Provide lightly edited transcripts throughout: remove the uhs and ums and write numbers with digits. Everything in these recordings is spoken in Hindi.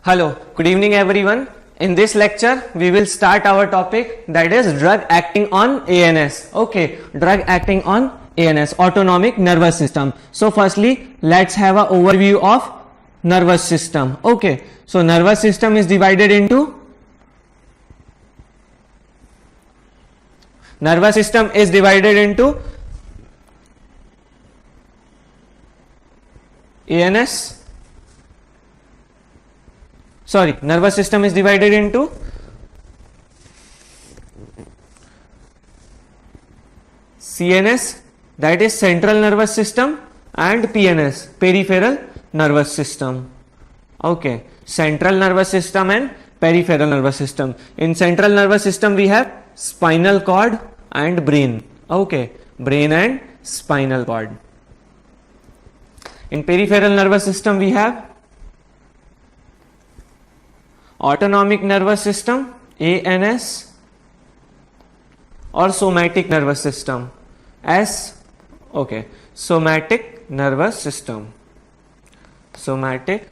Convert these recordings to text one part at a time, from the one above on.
Hello, good evening everyone. In this lecture, we will start our topic, that is drug acting on ANS. Okay, drug acting on ANS, autonomic nervous system. So firstly, let's have an overview of nervous system. Okay, so nervous system is divided into nervous system is divided into ANS. Sorry, nervous system is divided into CNS, that is central nervous system, and PNS, peripheral nervous system. Okay, central nervous system and peripheral nervous system. In central nervous system we have spinal cord and brain. Okay, brain and spinal cord. In peripheral nervous system we have autonomic nervous system ANS or somatic nervous system S. Okay, somatic nervous system, somatic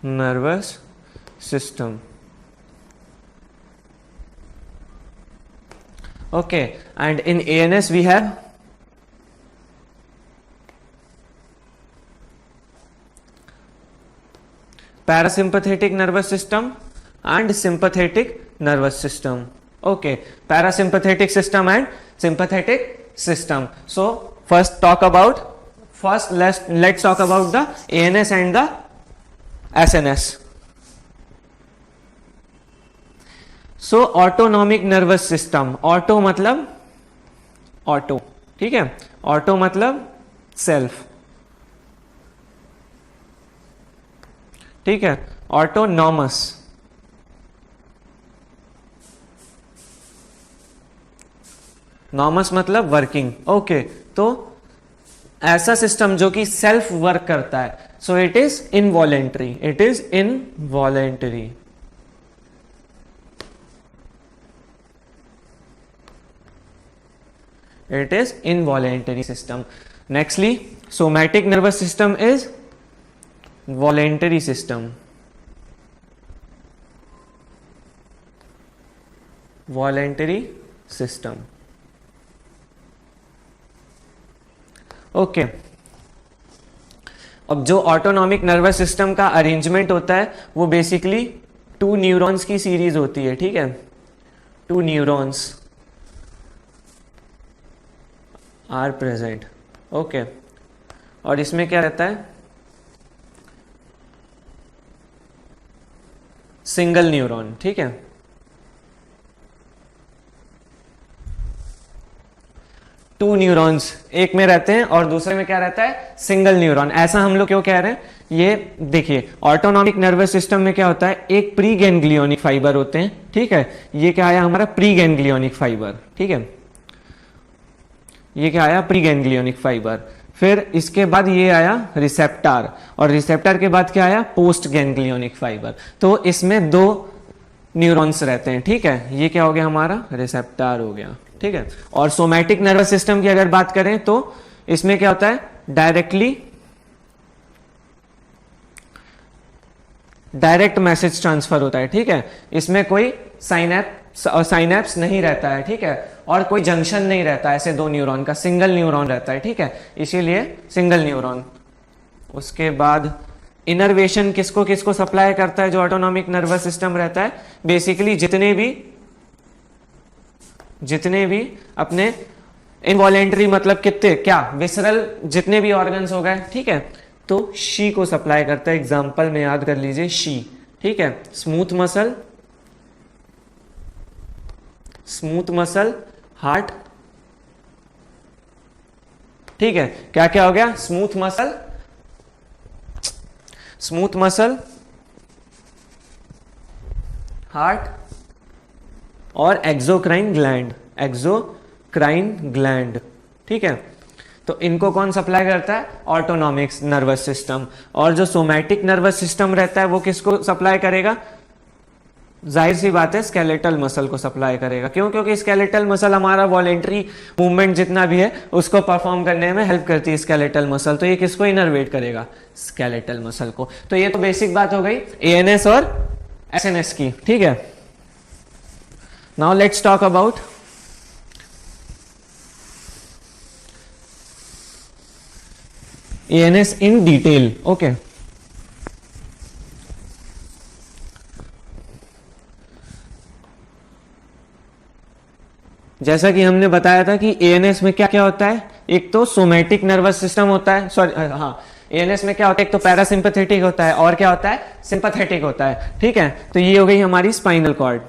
nervous system. Okay, and in ANS we have parasympathetic nervous system and sympathetic nervous system. Okay, parasympathetic system and sympathetic system. So let's talk about the ANS and the SNS. So autonomic nervous system, auto मतलब ऑटो, ठीक है, ऑटो मतलब सेल्फ, ठीक है, ऑटोनॉमस, नॉमस मतलब वर्किंग. ओके, तो ऐसा सिस्टम जो कि सेल्फ वर्क करता है, सो it is involuntary, it is involuntary. It is involuntary system. Nextly, somatic nervous system is voluntary system. Voluntary system. Okay. अब जो ऑटोनॉमिक नर्वस सिस्टम का अरेंजमेंट होता है वो बेसिकली 2 न्यूरॉन्स की सीरीज होती है, ठीक है, 2 न्यूरॉन्स आर प्रेजेंट. ओके, और इसमें क्या रहता है, सिंगल न्यूरॉन, ठीक है. टू न्यूरॉन्स एक में रहते हैं और दूसरे में क्या रहता है, सिंगल न्यूरॉन. ऐसा हम लोग क्यों कह रहे हैं, ये देखिए ऑटोनॉमिक नर्वस सिस्टम में क्या होता है, एक प्री गैंग्लियोनिक फाइबर होते हैं, ठीक है. ये क्या आया हमारा, प्री गैंग्लियोनिक फाइबर, ठीक है, ये क्या आया, प्री गैंग्लियोनिक फाइबर. फिर इसके बाद ये आया रिसेप्टर, और रिसेप्टर के बाद क्या आया, पोस्ट गैंग्लियोनिक फाइबर. तो इसमें 2 न्यूरॉन्स रहते हैं, ठीक है. ये क्या हो गया हमारा, रिसेप्टर हो गया, ठीक है. और सोमैटिक नर्वस सिस्टम की अगर बात करें तो इसमें क्या होता है, डायरेक्ट मैसेज ट्रांसफर होता है, ठीक है. इसमें कोई साइनैप्स नहीं रहता है, ठीक है, और कोई जंक्शन नहीं रहता है ऐसे 2 न्यूरॉन का, सिंगल न्यूरॉन रहता है, ठीक है, इसीलिए सिंगल न्यूरॉन. उसके बाद इनर्वेशन किसको किसको सप्लाई करता है जो ऑटोनॉमिक नर्वस सिस्टम रहता है, बेसिकली जितने भी अपने इनवॉलेंटरी मतलब कितने क्या विसरल जितने भी ऑर्गन्स हो गए, ठीक है, तो शी को सप्लाई करता है. एग्जांपल में याद कर लीजिए शी, ठीक है. स्मूथ मसल हार्ट, ठीक है. क्या क्या हो गया, स्मूथ मसल हार्ट और एक्सोक्राइन ग्लैंड, ठीक है. तो इनको कौन सप्लाई करता है, ऑटोनॉमिक नर्वस सिस्टम. और जो सोमैटिक नर्वस सिस्टम रहता है वो किसको सप्लाई करेगा, जाहिर सी बात है स्केलेटल मसल को सप्लाई करेगा। क्यों? क्योंकि स्केलेटल मसल हमारा वॉलेंट्री मूवमेंट जितना भी है उसको परफॉर्म करने में हेल्प करती है स्केलेटल मसल, तो ये किसको इनर्वेट करेगा? स्केलेटल मसल को। तो ये तो बेसिक बात हो गई एएनएस और एसएनएस की, ठीक है। Now let's talk about ANS in detail. Okay, जैसा कि हमने बताया था कि एएनएस में क्या क्या होता है, एक तो सोमैटिक नर्वस सिस्टम होता है, सॉरी हाँ, एएनएस में क्या होता है, एक तो पैरासिम्पैथेटिक होता है और क्या होता है, सिंपैथेटिक होता है, ठीक है। तो ये हो गई हमारी स्पाइनल कॉर्ड,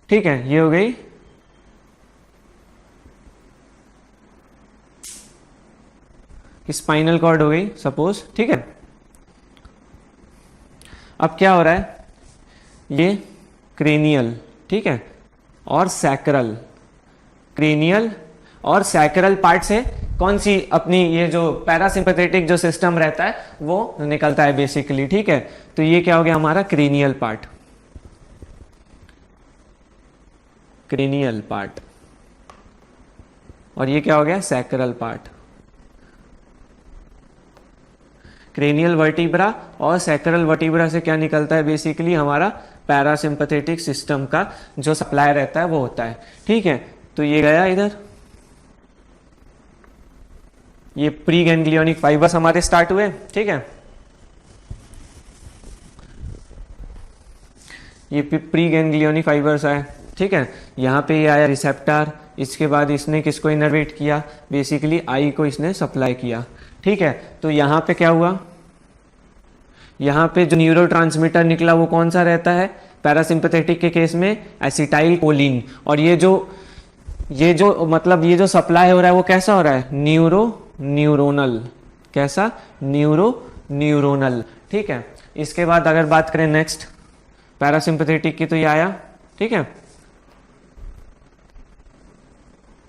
ठीक है, ये हो गई स्पाइनल कॉर्ड हो गई सपोज, ठीक है। अब क्या हो रहा है, ये क्रेनियल, ठीक है, और सैक्रल, क्रेनियल और सैक्रल पार्ट से कौन सी अपनी ये जो पैरासिम्पैथेटिक जो सिस्टम रहता है वो निकलता है बेसिकली, ठीक है। तो ये क्या हो गया हमारा क्रेनियल पार्ट, क्रेनियल पार्ट, और ये क्या हो गया सैक्रल पार्ट। क्रेनियल वर्टिब्रा और सैक्रल वर्टिब्रा से क्या निकलता है बेसिकली हमारा पैरासिम्पैथेटिक सिस्टम का जो सप्लाई रहता है वो होता है, ठीक है। तो ये गया इधर, ये प्री गैंग्लियोनिक फाइबर्स हमारे स्टार्ट हुए, ठीक है। ये प्री गैंग्लियोनिक फाइबर्स आए, ठीक है। यहाँ पे ये आया रिसेप्टर, इसके बाद इसने किसको इनर्वेट किया, बेसिकली आई को इसने सप्लाई किया, ठीक है। तो यहाँ पे क्या हुआ, यहाँ पे जो न्यूरोट्रांसमीटर निकला वो कौन सा रहता है, पैरासिम्पैथेटिक के केस में एसिटाइल कोलिन, और ये जो मतलब ये जो सप्लाई हो रहा है वो कैसा हो रहा है, न्यूरोनल, कैसा, न्यूरोनल, ठीक है। इसके बाद अगर बात करें नेक्स्ट पैरासिम्पैथेटिक की, तो ये आया, ठीक है,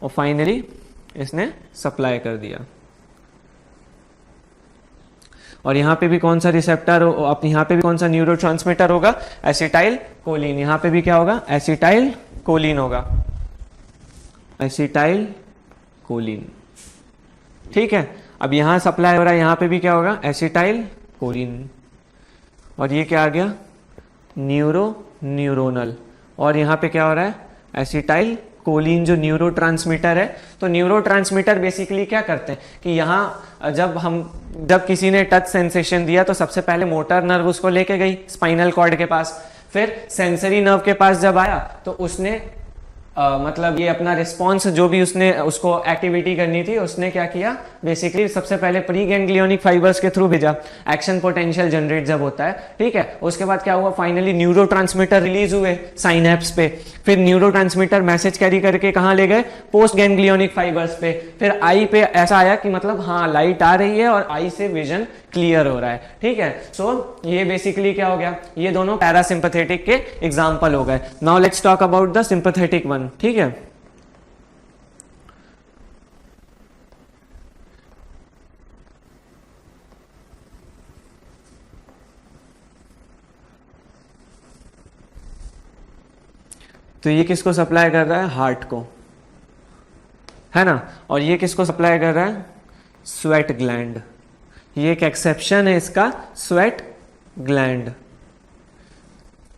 और फाइनली इसने सप्लाई कर दिया। और यहाँ पे भी कौन सा रिसेप्टर हो, यहाँ पे भी कौन सा न्यूरोट्रांसमीटर होगा, एसिटाइल कोलिन, यहाँ पे भी क्या होगा, एसिटाइल कोलिन होगा, एसिटाइल कोलिन, ठीक है। अब यहाँ सप्लाई हो रहा है, यहाँ पे भी क्या होगा, एसिटाइल कोलिन, और ये क्या आ गया, न्यूरोनल, और यहाँ पे क्या हो रहा है, एसिटाइल कोलिन जो न्यूरोट्रांसमीटर है। तो न्यूरोट्रांसमीटर बेसिकली क्या करते हैं कि यहाँ जब किसी ने टच सेंसेशन दिया तो सबसे पहले मोटर नर्व उसको लेके गई स्पाइनल कॉर्ड के पास, फिर सेंसरी नर्व के पास जब आया तो उसने मतलब ये अपना रिस्पॉन्स जो भी उसने उसको एक्टिविटी करनी थी उसने क्या किया, बेसिकली सबसे पहले प्री गैंग्लियोनिक फाइबर्स के थ्रू भेजा, एक्शन पोटेंशियल जनरेट जब होता है, ठीक है। उसके बाद क्या हुआ, फाइनली न्यूरोट्रांसमीटर रिलीज हुए साइनेप्स पे, फिर न्यूरोट्रांसमीटर मैसेज कैरी करके कहाँ ले गए, पोस्ट गैंग्लियोनिक फाइबर्स पे, फिर आई पे ऐसा आया कि मतलब हाँ लाइट आ रही है और आई से विजन क्लियर हो रहा है, ठीक है। सो ये बेसिकली क्या हो गया, ये दोनों पैरासिम्पैथेटिक के एग्जांपल हो गए। Now let's talk about the sympathetic one, ठीक है। तो ये किसको सप्लाई कर रहा है, हार्ट को, है ना, और ये किसको सप्लाई कर रहा है, स्वेट ग्लैंड, ये एक एक्सेप्शन है इसका, स्वेट ग्लैंड,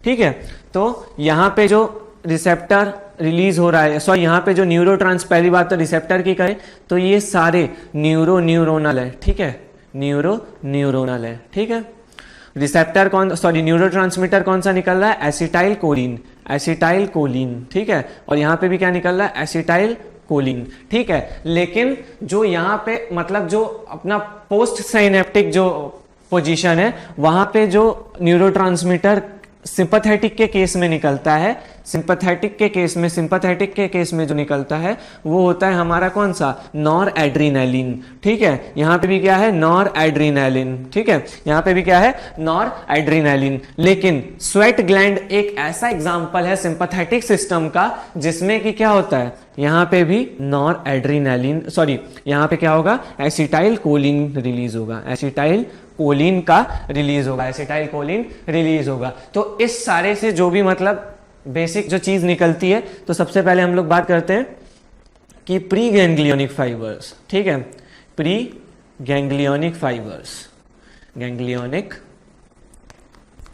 ठीक है। तो यहां पे जो रिसेप्टर रिलीज हो रहा है, सॉरी यहाँ पे जो पहली बात तो रिसेप्टर की करें तो ये सारे न्यूरोनल है, ठीक है, न्यूरोनल है, ठीक है। रिसेप्टर न्यूरोट्रांसमीटर कौन सा निकल रहा है, एसिटाइल कोलिन, ठीक है, और यहाँ पे भी क्या निकल रहा है, एसिटाइल कोलिन, ठीक है। लेकिन जो यहाँ पे मतलब जो अपना पोस्ट साइनेप्टिक जो पोजीशन है वहां पे जो न्यूरोट्रांसमीटर सिंपैथेटिक के केस में निकलता है, सिंपैथेटिक के केस में जो निकलता है वो होता है हमारा कौन सा, नॉर एड्रीनलिन, ठीक है। यहाँ पे भी क्या है, नॉर एड्रीनलिन, ठीक है, यहाँ पे भी क्या है, नॉर एड्रीनलिन। लेकिन स्वेट ग्लैंड एक ऐसा एग्जांपल है सिंपैथेटिक सिस्टम का जिसमें कि क्या होता है, यहाँ पे भी नॉर एड्रीनलिन, यहाँ पे क्या होगा, एसिटाइल कोलिन रिलीज होगा, एसिटाइल कोलिन का रिलीज होगा, एसिटाइल कोलिन रिलीज होगा। तो इस सारे से जो भी मतलब बेसिक जो चीज निकलती है, तो सबसे पहले हम लोग बात करते हैं कि प्री गैंग्लियोनिक फाइबर्स, ठीक है, pre ganglionic fibres, ganglionic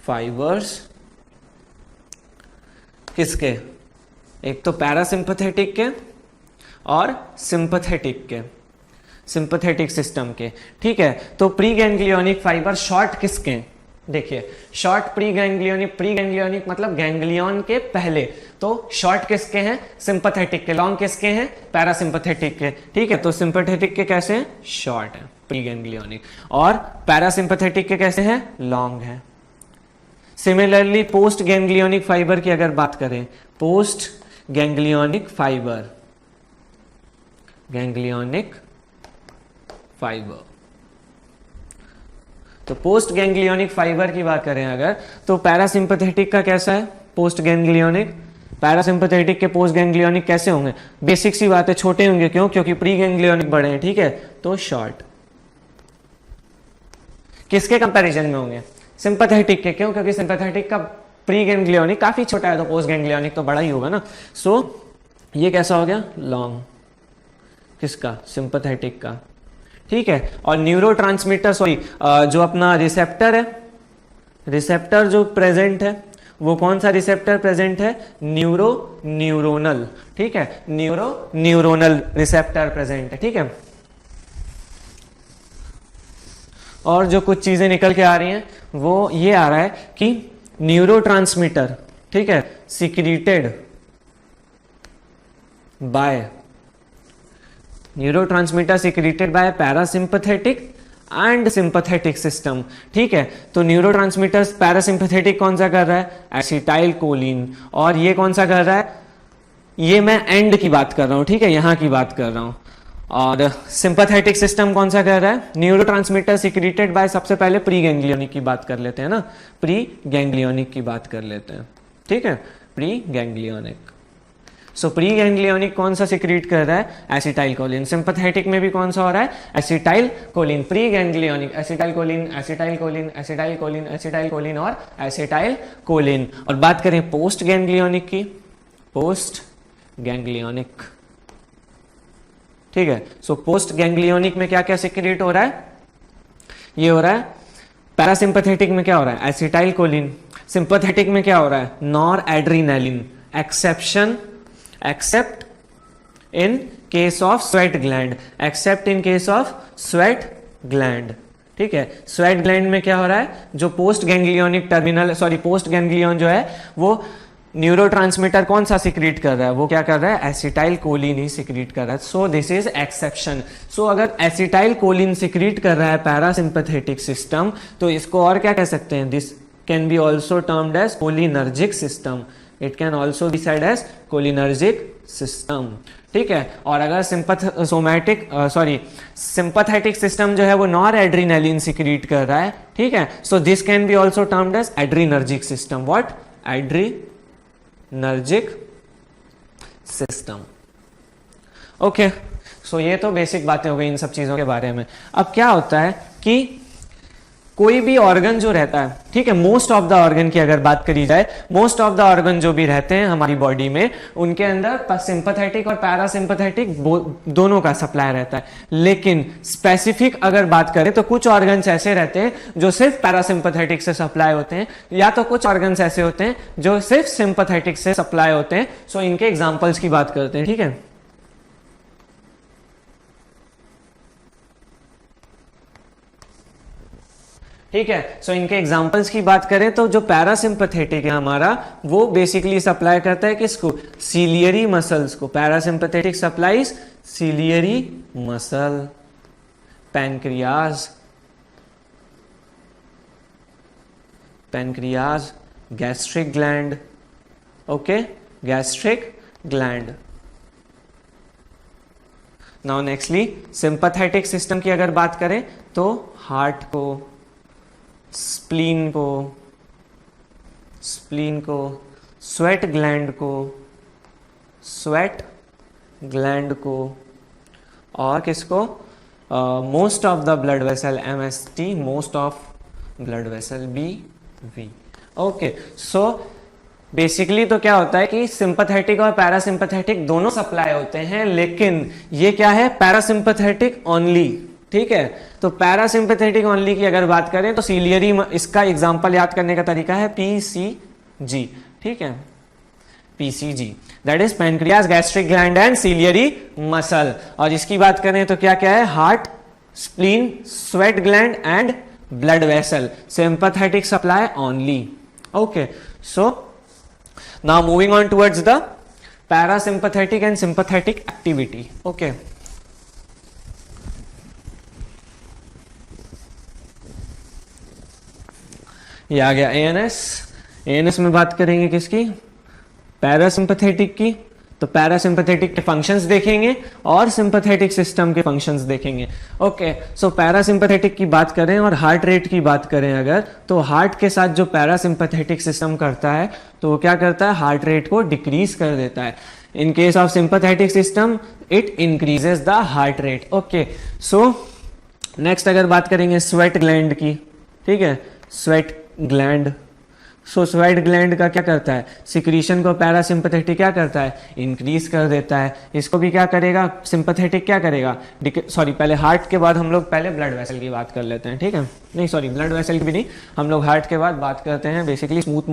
fibres किसके, एक तो पैरासिम्पथेटिक के और सिंपथेटिक के, सिंपथेटिक सिस्टम के, ठीक है। तो प्री गैंग्लियोनिक फाइबर शॉर्ट किसके, देखिए शॉर्ट प्री गैंग्लियोनिक मतलब गैंग्लियन के पहले, तो शॉर्ट किसके हैं, सिंपथेटिक के, लॉन्ग किसके हैं, पैरासिम्पथेटिक के, ठीक है। तो सिंपथेटिक के कैसे हैं, शॉर्ट है प्री गैंग्लियोनिक, और पैरासिम्पथेटिक के कैसे हैं, लॉन्ग है। सिमिलरली पोस्ट गैंग्लियोनिक फाइबर की अगर बात करें, post ganglionic fibre, ganglionic fibre, तो पोस्ट गैंग्लियोनिक फाइबर की बात करें अगर, तो पैरासिम्पथेटिक का कैसा है, पोस्ट गैंग्लियोनिक, पैरासिम्पथेटिक के पोस्ट गैंग्लियोनिक कैसे होंगे, बेसिक सी बात है, छोटे होंगे, क्यों, क्योंकि प्री गैंग्लियोनिक बड़े हैं, ठीक है, तो शॉर्ट। किसके कंपैरिजन में होंगे, सिंपैथेटिक के, क्यों, क्योंकि सिंपैथेटिक का प्री गैंग्लियोनिक काफी छोटा है, तो पोस्ट गैंग्लियोनिक तो बड़ा ही होगा ना। सो ये कैसा हो गया, लॉन्ग, किसका, सिंपैथेटिक का, ठीक है। और न्यूरोट्रांसमीटर, सॉरी जो अपना रिसेप्टर है, रिसेप्टर जो प्रेजेंट है, वो कौन सा रिसेप्टर प्रेजेंट है, न्यूरोनल, ठीक है, न्यूरोनल रिसेप्टर प्रेजेंट है, ठीक है। और जो कुछ चीजें निकल के आ रही हैं वो ये आ रहा है कि न्यूरोट्रांसमीटर, ठीक है, secreted by, neurotransmitter secreted by parasympathetic and sympathetic system, ठीक है। तो न्यूरोट्रांसमीटर पैरासिम्पथेटिक कौन सा कर रहा है, एसिटाइल कोलिन, और ये कौन सा कर रहा है, ये मैं एंड की बात कर रहा हूं, ठीक है, यहां की बात कर रहा हूं। और सिंपैथेटिक सिस्टम कौन सा कर रहा है, न्यूरोट्रांसमीटर सिक्रीटेड बाय, सबसे पहले प्री गैंग्लियोनिक की बात कर लेते हैं ना, प्री गैंग्लियोनिक की बात कर लेते हैं, ठीक है, प्री गैंग्लियोनिक। सो प्री गैंग्लियोनिक कौन सा सिक्रीट कर रहा है, एसिटाइल कोलिन। सिंपैथेटिक में भी कौन सा हो रहा है, acetyl choline. Pre ganglionic acetyl choline, acetyl choline, acetyl choline, acetyl choline और एसिटाइल कोलिन। और बात करें पोस्ट गैंग्लियोनिक की, पोस्ट गैंग्लियोनिक, ठीक है। सो पोस्ट गैंग्लियोनिक में क्या क्या सिक्रीट हो रहा है, ये हो रहा है, पैरासिम्पथेटिक में क्या हो रहा है, एसिटाइल कोलिन। सिंपैथेटिक में क्या हो रहा है, nor adrenaline, exception, accept in case of sweat gland, accept in case of sweat gland, ठीक है। स्वेट ग्लैंड में क्या हो रहा है, जो post ganglionic terminal, sorry post ganglion जो है वो न्यूरोट्रांसमीटर कौन सा सिक्रीट कर रहा है, वो क्या कर रहा है, एसिटाइल कोलिन ही सिक्रीट कर रहा है। So this is exception. सो अगर एसिटाइल कोलिन सिक्रीट कर रहा है पैरासिम्पथेटिक सिस्टम, तो इसको और क्या कह सकते हैं, this can be also termed as cholinergic system, it can also be said as cholinergic system, ठीक है। और अगर सिंपैथेटिक सिस्टम जो है वो नॉर एड्रीनलिन सिक्रीट कर रहा है, ठीक है, so this can be also termed as adrenergic system. What, adrenergic system, okay. So ये तो बेसिक बातें हो गई इन सब चीजों के बारे में। अब क्या होता है कि कोई भी ऑर्गन जो रहता है, ठीक है, मोस्ट ऑफ द ऑर्गन की अगर बात करी जाए, मोस्ट ऑफ द ऑर्गन जो भी रहते हैं हमारी बॉडी में, उनके अंदर सिंपैथेटिक और पैरासिम्पैथेटिक दोनों का सप्लाई रहता है। लेकिन स्पेसिफिक अगर बात करें तो कुछ ऑर्गन्स ऐसे रहते हैं जो सिर्फ पैरासिम्पैथेटिक से सप्लाई होते हैं, या तो कुछ ऑर्गन्स ऐसे होते हैं जो सिर्फ सिंपैथेटिक से सप्लाई होते हैं। सो इनके एग्जाम्पल्स की बात करते हैं, ठीक है। ठीक है, सो इनके एग्जांपल्स की बात करें तो जो पैरासिम्पैथेटिक है हमारा, वो बेसिकली सप्लाई करता है किसको, सीलियरी मसल्स को। Parasympathetic supplies ciliary muscle, pancreas, pancreas, gastric gland, okay, gastric gland. Now nextly sympathetic system की अगर बात करें तो हार्ट को, स्प्लीन को, स्वेट ग्लैंड को, और किसको, most of the blood vessel MST, most of blood vessel BV। Okay, so basically तो क्या होता है कि सिंपैथेटिक और पैरासिम्पैथेटिक दोनों सप्लाई होते हैं, लेकिन ये क्या है, पैरासिम्पैथेटिक ओनली। ठीक है, तो पैरासिम्पैथेटिक ओनली की अगर बात करें तो सीलियरी, इसका एग्जांपल याद करने का तरीका है PCG। ठीक है, PCG that is pancreas, gastric gland and ciliary muscle. और इसकी बात करें तो क्या क्या है, heart, spleen, sweat gland and blood vessel, sympathetic supply only. Okay, so now moving on towards the parasympathetic and sympathetic activity। okay, ये आ गया ANS में बात करेंगे किसकी, पैरासिम्पैथेटिक की। तो पैरासिम्पैथेटिक के फंक्शंस देखेंगे और सिंपैथेटिक सिस्टम के फंक्शंस देखेंगे। ओके, सो पैरासिम्पैथेटिक की बात करें और हार्ट रेट की बात करें अगर, तो हार्ट के साथ जो पैरासिम्पैथेटिक सिस्टम करता है तो वो क्या करता है, हार्ट रेट को डिक्रीज कर देता है। In case of sympathetic system it increases the heart rate. Okay, so next अगर बात करेंगे स्वेट ग्लैंड की। ठीक है, स्वेट ग्लैंड, सो स्वेट ग्लैंड का क्या करता है, सिक्रीशन को पैरासिम्पैथेटिक क्या करता है, इंक्रीज कर देता है। इसको भी क्या करेगा, सिंपैथेटिक क्या करेगा, सॉरी पहले हार्ट के बाद हम लोग पहले ब्लड वेसल की बात कर लेते हैं। ठीक है, नहीं सॉरी ब्लड वेसल की भी नहीं, हम लोग हार्ट के बाद बात करते हैं बेसिकली स्मूथ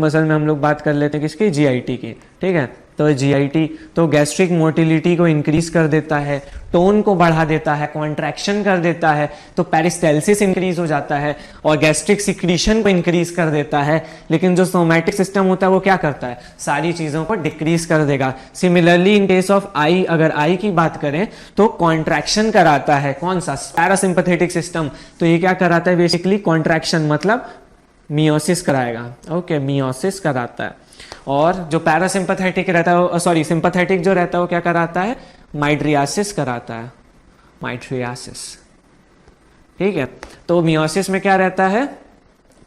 मसल में हम लोग बात कर लेते हैं किसकी, GIT की। ठीक है, तो GIT तो गैस्ट्रिक मोटिलिटी को इंक्रीज कर देता है, टोन को बढ़ा देता है, कॉन्ट्रैक्शन कर देता है, तो पेरिस्टेल्सिस इंक्रीज हो जाता है और गैस्ट्रिक सिक्रीशन को इंक्रीज कर देता है। लेकिन जो सोमैटिक सिस्टम होता है वो क्या करता है, सारी चीजों को डिक्रीज कर देगा। सिमिलरली इन केस ऑफ आई, अगर आई की बात करें तो कॉन्ट्रैक्शन कराता है, कौन सा, पैरासिम्पैथेटिक सिस्टम। तो ये क्या कराता है, बेसिकली कॉन्ट्रैक्शन मतलब मियोसिस कराएगा। ओके, मियोसिस कराता है। और जो पैरासिम्पैथेटिक रहता है, सॉरी सिंपैथेटिक जो रहता है वो क्या कराता है, माइट्रियासिस कराता है, माइट्रियासिस। ठीक है, तो मियोसिस में क्या रहता है,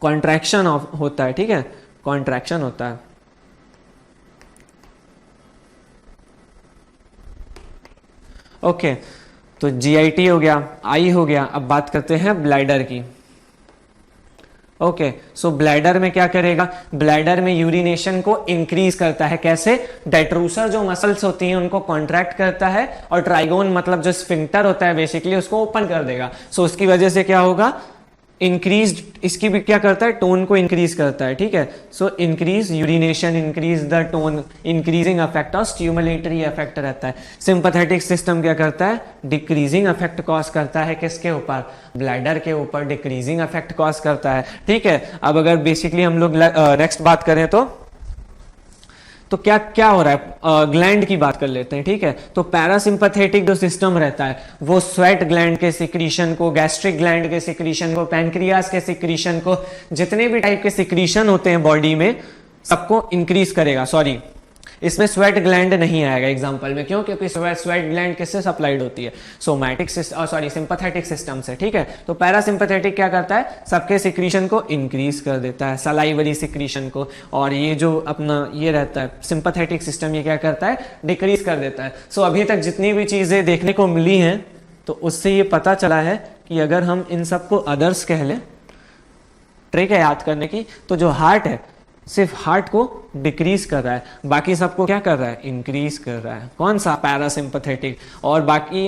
कॉन्ट्रैक्शन होता है। ठीक है, कॉन्ट्रैक्शन होता है। ओके, तो GIT हो गया, आई हो गया। अब बात करते हैं ब्लैडर की। ओके, सो ब्लैडर में क्या करेगा, ब्लैडर में यूरिनेशन को इंक्रीज करता है। कैसे, डेट्रूसर जो मसल्स होती हैं उनको कॉन्ट्रैक्ट करता है और ट्राइगोन मतलब जो स्फिंक्टर होता है बेसिकली उसको ओपन कर देगा। सो उसकी वजह से क्या होगा, इंक्रीज, इसकी भी क्या करता है, टोन को इंक्रीज करता है। ठीक है, so increase urination, increase the tone, increasing effect और स्टिमुलेटरी इफेक्ट रहता है। सिंपैथेटिक सिस्टम क्या करता है, डिक्रीजिंग इफेक्ट कॉज करता है, किसके ऊपर, ब्लैडर के ऊपर डिक्रीजिंग इफेक्ट कॉज करता है। ठीक है, अब अगर बेसिकली हम लोग नेक्स्ट बात करें तो क्या क्या हो रहा है, ग्लैंड की बात कर लेते हैं। ठीक है, तो पैरासिम्पैथेटिक जो सिस्टम रहता है वो स्वेट ग्लैंड के सिक्रीशन को, गैस्ट्रिक ग्लैंड के सिक्रीशन को, पैनक्रियास के सिक्रीशन को, जितने भी टाइप के सिक्रीशन होते हैं बॉडी में सबको इंक्रीज करेगा। सॉरी, इसमें स्वेट ग्लैंड नहीं आएगा एग्जांपल में, क्यों, क्योंकि स्वेट ग्लैंड किससे सप्लाइड होती है, सोमैटिक सॉरी सिंपैथेटिक सिस्टम से। ठीक है, तो पैरासिम्पैथेटिक क्या करता है, सबके सिक्रीशन को इंक्रीज कर देता है, सलाइवरी सिक्रीशन को। और ये जो अपना ये रहता है सिंपैथेटिक सिस्टम, ये क्या करता है, डिक्रीज कर देता है। सो अभी तक जितनी भी चीजें देखने को मिली हैं तो उससे ये पता चला है कि अगर हम इन सबको अदर्स कह लें, ट्रिक है याद करने की, तो जो हार्ट है सिर्फ हार्ट को डिक्रीज कर रहा है, बाकी सबको क्या कर रहा है, इंक्रीज कर रहा है। कौन सा, पैरासिम्पैथेटिक। और बाकी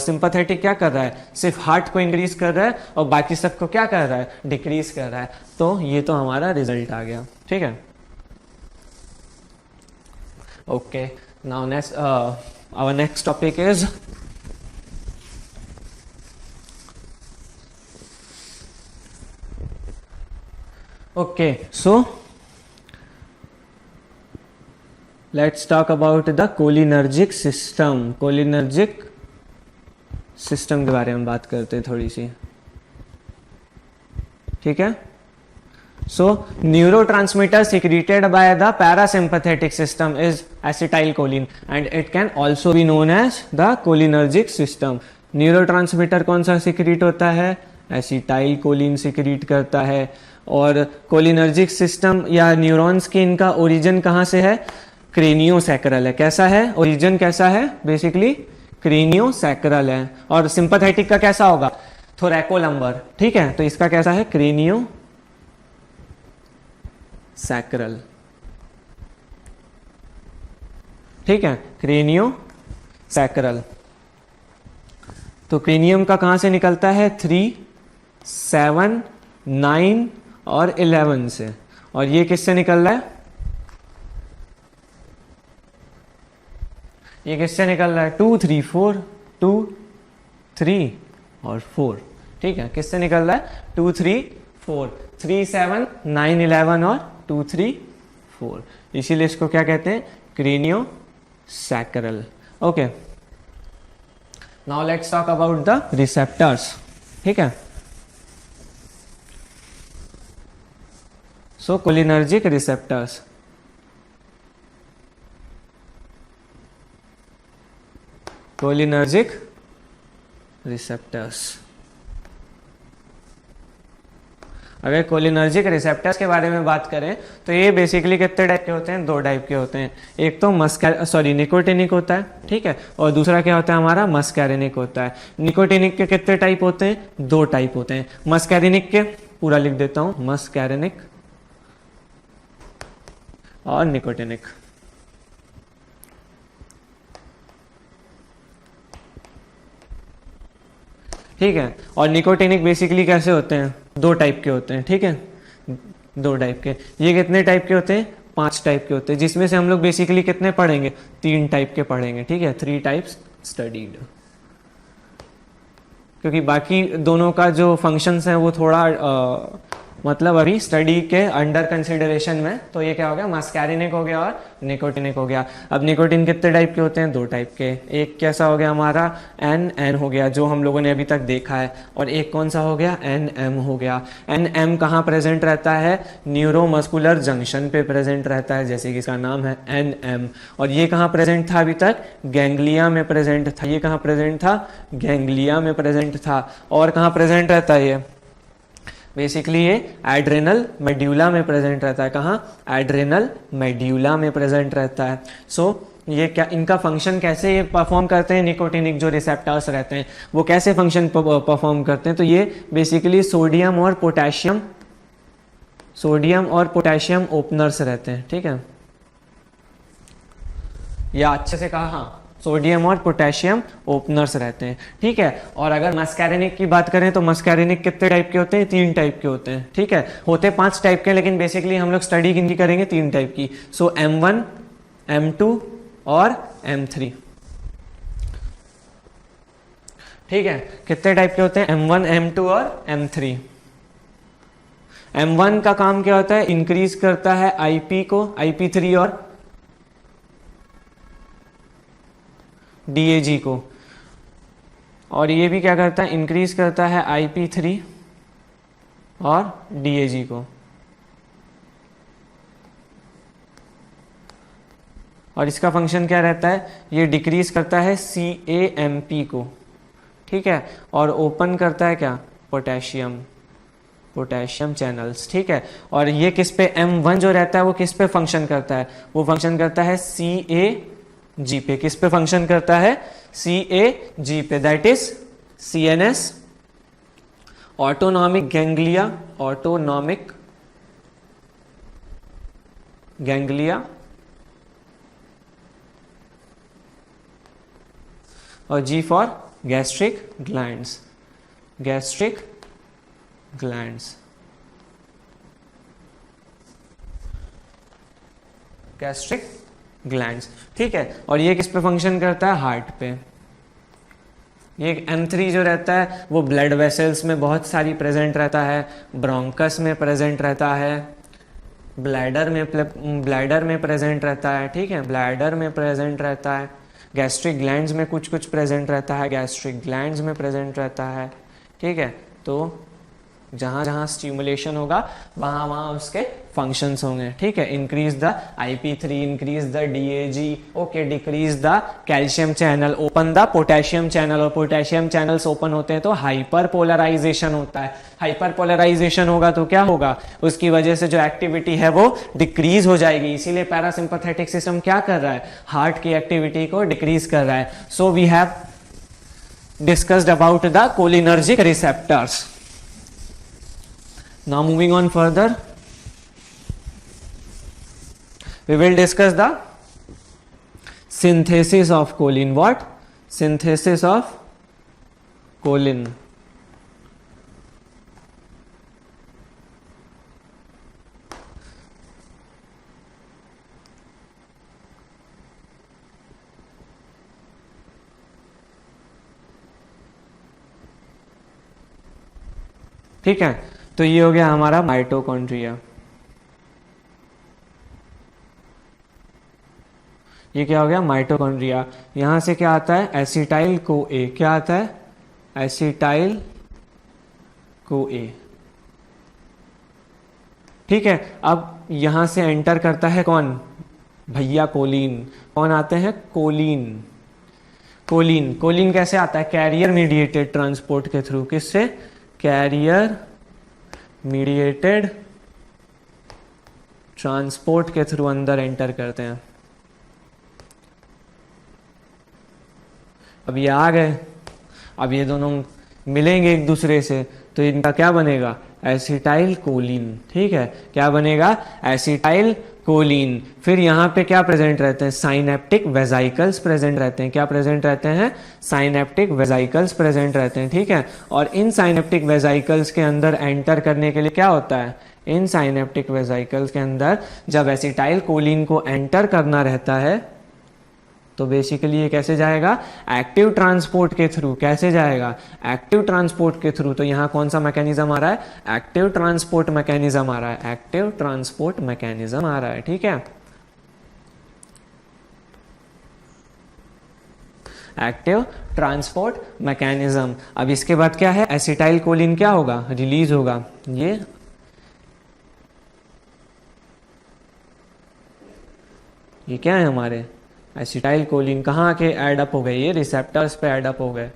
सिंपैथेटिक क्या कर रहा है, सिर्फ हार्ट को इंक्रीज कर रहा है और बाकी सबको क्या कर रहा है, डिक्रीज कर रहा है। तो ये तो हमारा रिजल्ट आ गया। ठीक है, okay, now next our next topic is okay, so let's talk about the cholinergic system। cholinergic system के बारे में बात करते हैं थोड़ी सी। ठीक है, so neurotransmitter secreted by the parasympathetic system is acetylcholine and it can also be known as the cholinergic system। Neurotransmitter कौन सा सिक्रीट होता है, एसिटाइलकोलिन सिक्रीट करता है। और कोलिनर्जिक सिस्टम या न्यूरॉन्स की इनका ओरिजिन कहाँ से है, क्रेनियोसैक्रल है। कैसा है ओरिजिन, कैसा है, बेसिकली क्रेनियोसैक्रल है। और सिंपैथेटिक का कैसा होगा? थोरैकोलंबर। ठीक है, तो इसका कैसा है? क्रेनियोसैक्रल। ठीक है, क्रेनियोसैक्रल। तो क्रेनियम का कहां से निकलता है? 3, 7, 9 और 11 से। और ये किससे निकल रहा है? ये किससे निकल रहा है? 2, 3, 4, 2, 3 और 4। ठीक है, किससे निकल रहा है? 2, 3, 4, 3, 7, 9, 11 और 2, 3, 4। इसीलिए इसको क्या कहते हैं? Craniosacral. Okay, now let's talk about the receptors. ठीक है, so cholinergic receptors. Cholinergic receptors. अगर कोलिनर्जिक रिसेप्टर्स के बारे में बात करें तो ये बेसिकली कितने टाइप के होते हैं? 2 टाइप के होते हैं। एक तो निकोटिनिक होता है, ठीक है, और दूसरा क्या होता है हमारा? मस्कैरिनिक होता है। निकोटिनिक के कितने टाइप होते हैं? 2 टाइप होते हैं। मस्कैरिनिक के पूरा लिख देता हूं, मस्कैरिनिक और निकोटिनिक। ठीक है, और निकोटिनिक बेसिकली कैसे होते हैं? 2 टाइप के होते हैं। ठीक है, 2 टाइप के। ये कितने टाइप के होते हैं? 5 टाइप के होते हैं, जिसमें से हम लोग बेसिकली कितने पढ़ेंगे? 3 टाइप के पढ़ेंगे। ठीक है, 3 टाइप्स स्टडीड। क्योंकि बाकी दोनों का जो फंक्शंस हैं वो थोड़ा मतलब अभी स्टडी के अंडर कंसिडरेशन में। तो ये क्या हो गया? मस्कैरिनिक हो गया और निकोटिनिक हो गया। अब निकोटिन कितने टाइप के होते हैं? 2 टाइप के। एक कैसा हो गया हमारा? NN हो गया, जो हम लोगों ने अभी तक देखा है। और एक कौन सा हो गया? NM हो गया। NM कहाँ प्रेजेंट रहता है? न्यूरोमस्कुलर जंक्शन पे प्रेजेंट रहता है, जैसे कि इसका नाम है NM। और ये कहाँ प्रेजेंट था अभी तक? गैंग्लिया में प्रेजेंट था। ये कहाँ प्रेजेंट था? गैंग्लिया में प्रेजेंट था। और कहाँ प्रेजेंट रहता है ये? बेसिकली ये एड्रेनल मेड्यूला में प्रेजेंट रहता है। कहाँ? एड्रेनल मेड्यूला में प्रेजेंट रहता है। सो ये क्या, इनका फंक्शन कैसे ये परफॉर्म करते हैं? निकोटिनिक जो रिसेप्टर्स रहते हैं वो कैसे फंक्शन परफॉर्म करते हैं? तो ये बेसिकली सोडियम और पोटेशियम ओपनर्स रहते हैं। ठीक है, या अच्छे से कहा, हाँ, सोडियम और पोटेशियम ओपनर्स रहते हैं। ठीक है, और अगर मस्कैरिनिक की बात करें तो मस्कैरिनिक कितने टाइप के होते हैं? 3 टाइप के होते हैं। ठीक है, होते 5 टाइप के, लेकिन बेसिकली हम लोग स्टडी किनकी करेंगे? 3 टाइप की। सो M1, M2 और M3। ठीक है, कितने टाइप के होते हैं? M1, M2 और M3। M1 का काम क्या होता है? इंक्रीज करता है IP को, IP3 और DAG को। और ये भी क्या करता है? इंक्रीज करता है IP3 और DAG को। और इसका फंक्शन क्या रहता है? ये डिक्रीज करता है CAMP को। ठीक है, और ओपन करता है क्या? Potassium channels. ठीक है, और ये किस पे? M1 जो रहता है वो किस पे फंक्शन करता है? वो फंक्शन करता है CAG पे। किस पे फंक्शन करता है? CAG पे, that is CNS, autonomic ganglia और G फॉर गैस्ट्रिक ग्लैंड्स। ठीक है, और ये किस पे फंक्शन करता है? हार्ट पे। ये M3 जो रहता है वो ब्लड वेसल्स में बहुत सारी प्रेजेंट रहता है, ब्रोंकस में प्रेजेंट रहता है, ब्लैडर में प्रेजेंट रहता है। ठीक है, ब्लैडर में प्रेजेंट रहता है, गैस्ट्रिक ग्लैंड्स में कुछ प्रेजेंट रहता है, गैस्ट्रिक ग्लैंड्स में प्रेजेंट रहता है। ठीक है, तो जहाँ जहाँ स्टिमुलेशन होगा वहाँ वहाँ उसके फंक्शंस होंगे। ठीक है, increase the IP3, increase the DAG, okay, decrease the calcium channel, open the potassium channel. और पोटेशियम चैनल्स ओपन होते हैं तो हाइपर पोलराइजेशन होता है। हाइपर पोलराइजेशन होगा तो क्या होगा? उसकी वजह से जो एक्टिविटी है वो डिक्रीज हो जाएगी। इसीलिए पैरासिम्पैथेटिक सिस्टम क्या कर रहा है? हार्ट की एक्टिविटी को डिक्रीज कर रहा है। So we have discussed about the cholinergic receptors. Now moving on further, we will discuss the synthesis of choline. What? Synthesis of choline. ठीक है, तो ये हो गया हमारा माइटोकॉन्ड्रिया। ये क्या हो गया? माइटोकॉन्ड्रिया। यहां से क्या आता है? एसिटाइल को ए। क्या आता है? एसिटाइल को ए। ठीक है, अब यहां से एंटर करता है कौन भैया? कोलिन। कौन आते हैं? कोलिन। कोलिन, कोलिन कैसे आता है? कैरियर मीडिएटेड ट्रांसपोर्ट के थ्रू। किससे? कैरियर मीडिएटेड ट्रांसपोर्ट के थ्रू अंदर एंटर करते हैं। अब ये आ गए, अब ये दोनों मिलेंगे एक दूसरे से, तो इनका क्या बनेगा? Acetyl choline. ठीक है, क्या बनेगा? Acetyl choline. फिर यहाँ पे क्या प्रेजेंट रहते हैं? साइनेप्टिक वेजाइकल्स प्रेजेंट रहते हैं। क्या प्रेजेंट रहते हैं? साइनेप्टिक वेजाइकल्स प्रेजेंट रहते हैं। ठीक है, और इन साइनेप्टिक वेजाइकल्स के अंदर एंटर करने के लिए क्या होता है? इन साइनेप्टिक वेजाइकल्स के अंदर जब एसिटाइल कोलिन को एंटर करना रहता है तो बेसिकली ये कैसे जाएगा? एक्टिव ट्रांसपोर्ट के थ्रू। कैसे जाएगा? एक्टिव ट्रांसपोर्ट के थ्रू। तो यहां कौन सा मैकेनिज्म आ रहा है? एक्टिव ट्रांसपोर्ट मैकेनिज्म आ रहा है। एक्टिव ट्रांसपोर्ट मैकेनिज्म आ रहा है। ठीक है, एक्टिव ट्रांसपोर्ट मैकेनिज्म। अब इसके बाद क्या है? एसिटाइल कोलिन क्या होगा? रिलीज होगा। ये क्या है हमारे? Acetyl choline. कहाँ आके ऐड अप हो गए? ये रिसेप्टर्स पे ऐड अप हो गए।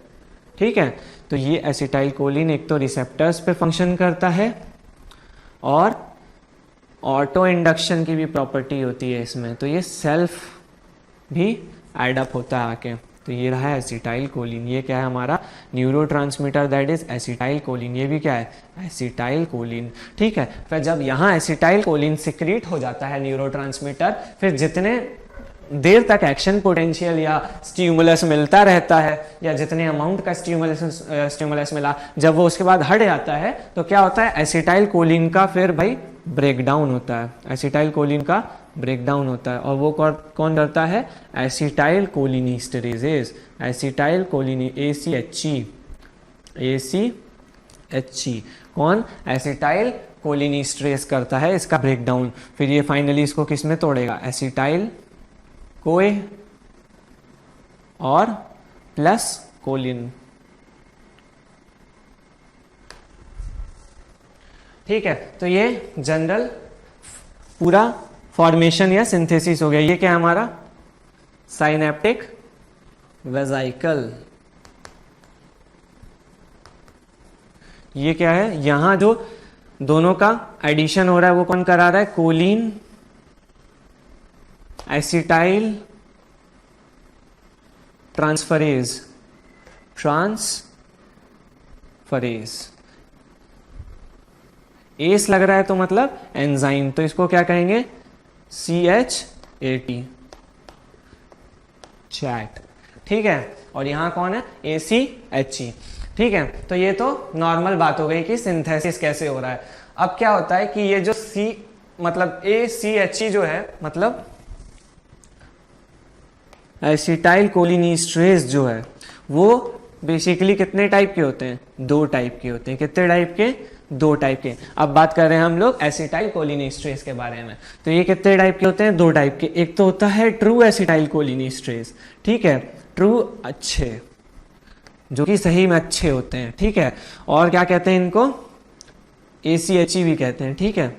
ठीक है, तो ये एसिटाइल कोलिन एक तो रिसेप्टर्स पे फंक्शन करता है और ऑटो इंडक्शन की भी प्रॉपर्टी होती है इसमें, तो ये सेल्फ भी ऐड अप होता है आके। तो ये रहा है एसिटाइल कोलिन। ये क्या है हमारा? Neurotransmitter, that is acetyl choline. ये भी क्या है? Acetyl choline. ठीक है, फिर जब यहाँ एसिटाइल कोलिन सिक्रीट हो जाता है न्यूरोट्रांसमीटर, फिर जितने देर तक एक्शन पोटेंशियल या स्टिमुलस मिलता रहता है, या जितने अमाउंट का स्टिमुलस मिला, जब वो उसके बाद हट जाता है तो क्या होता है? एसिटाइल कोलिन का फिर भाई ब्रेकडाउन होता है। एसिटाइल कोलिन का ब्रेकडाउन होता है, और वो कौन करता है? एसिटाइल कोलिनीस्टरेजेस। एसिटाइल कोलिनी ACHE कौन? एसिटाइल कोलिनीस्टरेज करता है इसका ब्रेकडाउन। फिर ये फाइनली इसको किस में तोड़ेगा? एसिटाइल कोए और प्लस कोलिन। ठीक है, तो ये जनरल पूरा फॉर्मेशन या सिंथेसिस हो गया। ये क्या है हमारा? साइनेप्टिक वेजाइकल। ये क्या है? यहां जो दोनों का एडिशन हो रहा है वो कौन करा रहा है? Colin acetyl transferase. एस लग रहा है तो मतलब एंजाइम, तो इसको क्या कहेंगे? CHAT, chat. ठीक है, और यहां कौन है? ACHE। ठीक है, तो ये तो नॉर्मल बात हो गई कि सिंथेसिस कैसे हो रहा है। अब क्या होता है कि ये जो मतलब ACHE जो है, मतलब एसिटाइल कोलिनीस्टरेज जो है, वो बेसिकली कितने टाइप के होते हैं? 2 टाइप के होते हैं। कितने टाइप के? 2 टाइप के। अब बात कर रहे हैं हम लोग एसिटाइल कोलिनीस्टरेज के बारे में। तो ये कितने टाइप के होते हैं? 2 टाइप के। एक तो होता है ट्रू एसिटाइल कोलिनीस्टरेज। ठीक है, ट्रू अच्छे, जो कि सही में अच्छे होते हैं। ठीक है, और क्या कहते हैं इनको? ACHE भी कहते हैं। ठीक है,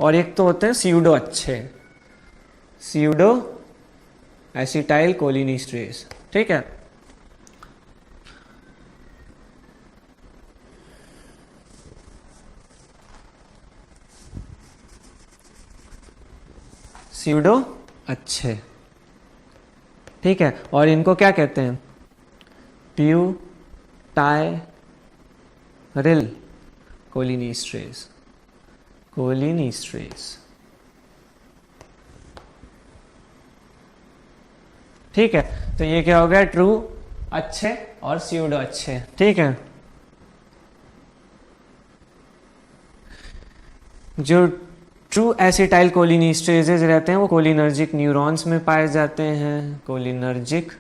और एक तो होते हैं स्यूडो अच्छे, स्यूडो एसिटाइल कोलिनीस्टरेज। ठीक है, स्यूडो अच्छे। ठीक है, और इनको क्या कहते हैं? टायरिल कोलिनेस्टरेज, कोलिनेस्टरेज। ठीक है, तो ये क्या हो गया, ट्रू अच्छे और स्यूडो अच्छे। ठीक है, जो ट्रू एसिटाइल कोलिनेस्टरेजेज रहते हैं वो कोलिनर्जिक न्यूरॉन्स में पाए जाते हैं, कोलिनर्जिक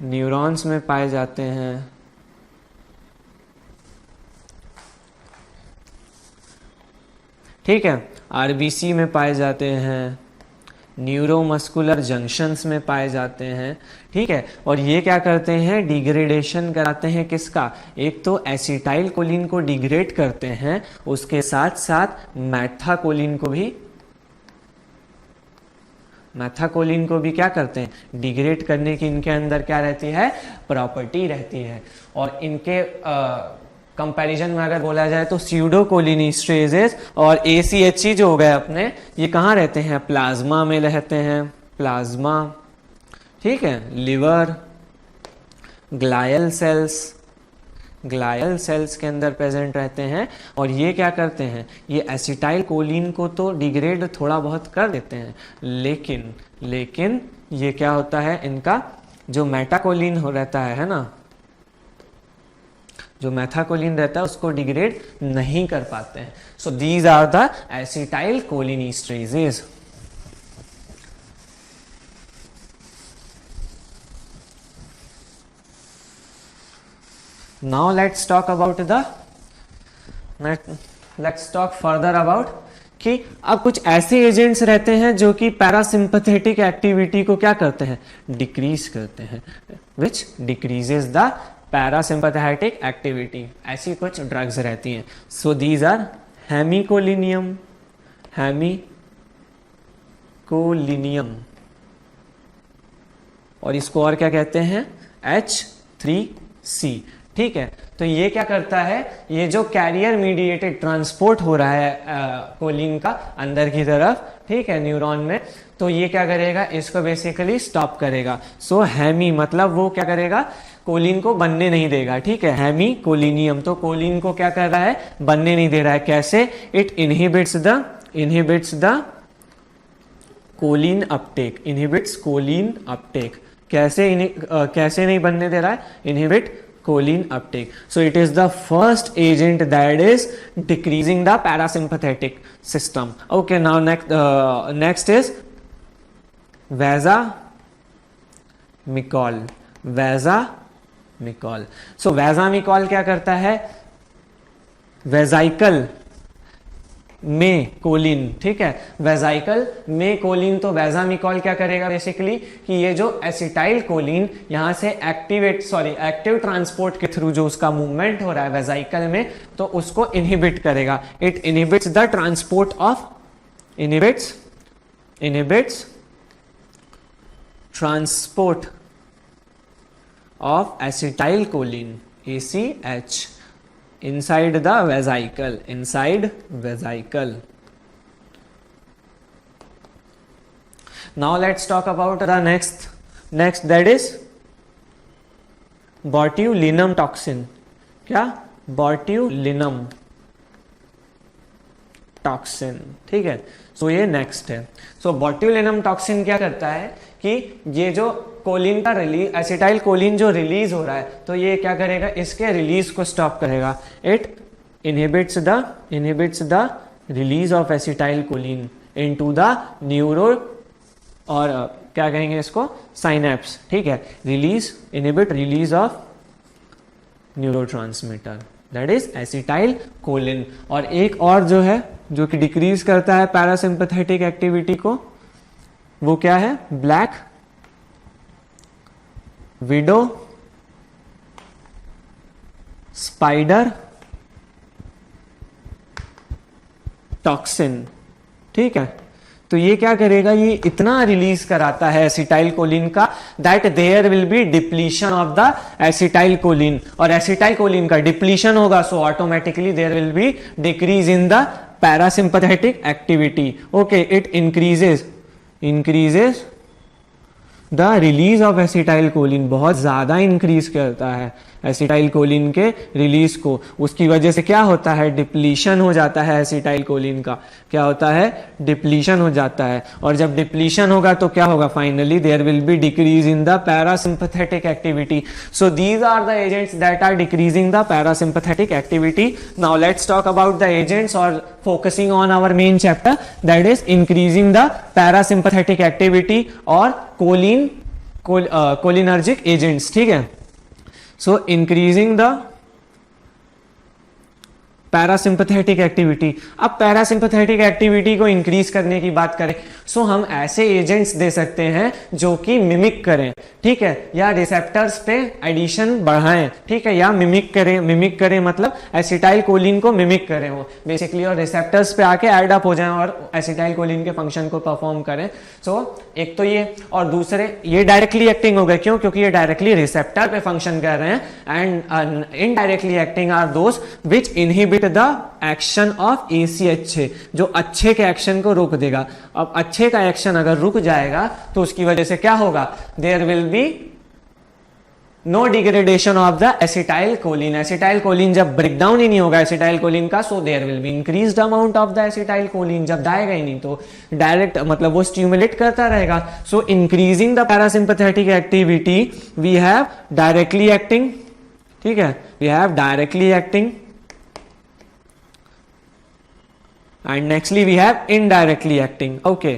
न्यूरॉन्स में पाए जाते हैं। ठीक है, आरबीसी में पाए जाते हैं, न्यूरोमस्कुलर जंक्शंस में पाए जाते हैं। ठीक है, और ये क्या करते हैं, डिग्रेडेशन कराते हैं किसका, एक तो एसिटाइल कोलिन को डिग्रेड करते हैं, उसके साथ साथ मैथाकोलिन को भी क्या करते हैं, डिग्रेड करने की इनके अंदर क्या रहती है, प्रॉपर्टी रहती है। और इनके कंपैरिजन में अगर बोला जाए तो स्यूडो कोलिनेस्टरेजेस और ACHE जो हो गए अपने, ये कहाँ रहते हैं, प्लाज्मा में रहते हैं, प्लाज्मा। ठीक है, लिवर, ग्लायल सेल्स के अंदर प्रेजेंट रहते हैं। और ये क्या करते हैं, ये एसिटाइल कोलिन को तो डिग्रेड थोड़ा बहुत कर देते हैं, लेकिन ये क्या होता है, इनका जो मेटाकोलिन हो रहता है ना, जो मैथाकोलिन रहता है उसको डिग्रेड नहीं कर पाते हैं। So these are the acetylcholinesterases. Now let's talk further about कि अब कुछ ऐसे एजेंट्स रहते हैं जो कि पैरासिम्पथेटिक एक्टिविटी को क्या करते हैं, डिक्रीज करते हैं, विच डिक्रीजेस द पैरासिम्पथेटिक एक्टिविटी। ऐसी कुछ ड्रग्स रहती हैं। सो दीज आर हेमिकोलिनियम, और इसको और क्या कहते हैं, H3C। ठीक है, तो ये क्या करता है, ये जो कैरियर मीडिएटेड ट्रांसपोर्ट हो रहा है कोलिन का अंदर की तरफ, ठीक है, न्यूरॉन में, तो ये क्या करेगा, इसको बेसिकली स्टॉप करेगा। सो हेमी मतलब वो क्या करेगा, कोलिन को बनने नहीं देगा। ठीक है, हेमी कोलिनियम, तो कोलिन को क्या कर रहा है, बनने नहीं दे रहा है। कैसे, it inhibits the choline uptake, inhibits choline uptake. कैसे नहीं बनने दे रहा है, inhibit choline uptake. So it is the first agent that is decreasing the parasympathetic system. Okay, now next is vesamicol. So vesamicol क्या करता है, वेजाइकल में कोलिन, ठीक है, वेजाइकल में कोलिन, तो वैजामिकॉल क्या करेगा बेसिकली कि ये जो एसिटाइल कोलिन यहां से एक्टिव ट्रांसपोर्ट के थ्रू जो उसका मूवमेंट हो रहा है वेजाइकल में, तो उसको इनहिबिट करेगा। It inhibits the transport of, inhibits transport of acetylcholine ACH inside the vesicle, now let's talk about the next that is botulinum toxin। क्या, botulinum टॉक्सिन। ठीक है, सो ये नेक्स्ट है। सो बोट्यूलिनम टॉक्सिन क्या करता है कि ये जो कोलिन का रिलीज, एसिटाइल कोलिन जो रिलीज हो रहा है, तो ये क्या करेगा, इसके रिलीज को स्टॉप करेगा। It inhibits the release of acetyl Colin into the neuro, और क्या कहेंगे इसको, साइनेप्स। ठीक है, inhibit release of neurotransmitter, that is acetyl choline. और एक और जो है जो कि डिक्रीज करता है पैरासिम्पथेटिक एक्टिविटी को, वो क्या है, ब्लैक विडो स्पाइडर टॉक्सिन। ठीक है, तो ये क्या करेगा, ये इतना रिलीज कराता है एसिटाइल कोलिन का that there will be depletion of the acetyl choline, और एसिटाइल कोलिन का डिप्लीशन होगा, so automatically there will be decrease in the parasympathetic activity. Okay, it increases the release of acetyl choline बहुत ज़्यादा इंक्रीज करता है एसिटाइल कोलिन के रिलीज को। उसकी वजह से क्या होता है, डिप्लीशन हो जाता है एसिटाइल कोलिन का। क्या होता है, डिप्लीशन हो जाता है। और जब डिप्लीशन होगा तो क्या होगा, finally there will be decrease in the parasympathetic activity. So these are the agents that are decreasing the parasympathetic activity. Now let's talk about the agents और focusing on our main chapter, that is increasing the parasympathetic activity और कोलिनर्जिक एजेंट्स। ठीक है, so increasing the parasympathetic activity. अब पैरासिम्पथेटिक एक्टिविटी को इंक्रीज करने की बात करें, सो हम ऐसे एजेंट्स दे सकते हैं जो कि मिमिक करें, ठीक है, या रिसेप्टर्स पे एडिशन बढ़ाएं, ठीक है, या मिमिक करें मतलब एसिटाइल कोलिन को मिमिक करें वो बेसिकली, और रिसेप्टर्स पे आके एड अप हो जाएं और एसिटाइल कोलिन के फंक्शन को परफॉर्म करें। सो एक तो ये, और दूसरे ये डायरेक्टली एक्टिंग हो गए, क्यों, क्योंकि ये डायरेक्टली रिसेप्टर पे फंक्शन कर रहे हैं। And indirectly acting are those which inhibit the action of ACH, जो अच्छे के एक्शन को रोक देगा। अब अच्छे का एक्शन अगर रुक जाएगा तो उसकी वजह से क्या होगा, there will be no degradation of the acetyl choline. Acetyl choline जब ब्रेकडाउन ही नहीं होगा एसिटाइल कोलिन का, so there will be increased amount of the acetyl choline. जब जाएगा ही नहीं तो डायरेक्ट मतलब वो स्टिमुलेट करता रहेगा। So increasing the parasympathetic activity we have directly acting, ठीक है, we have directly acting, and nextly we have indirectly acting. Okay,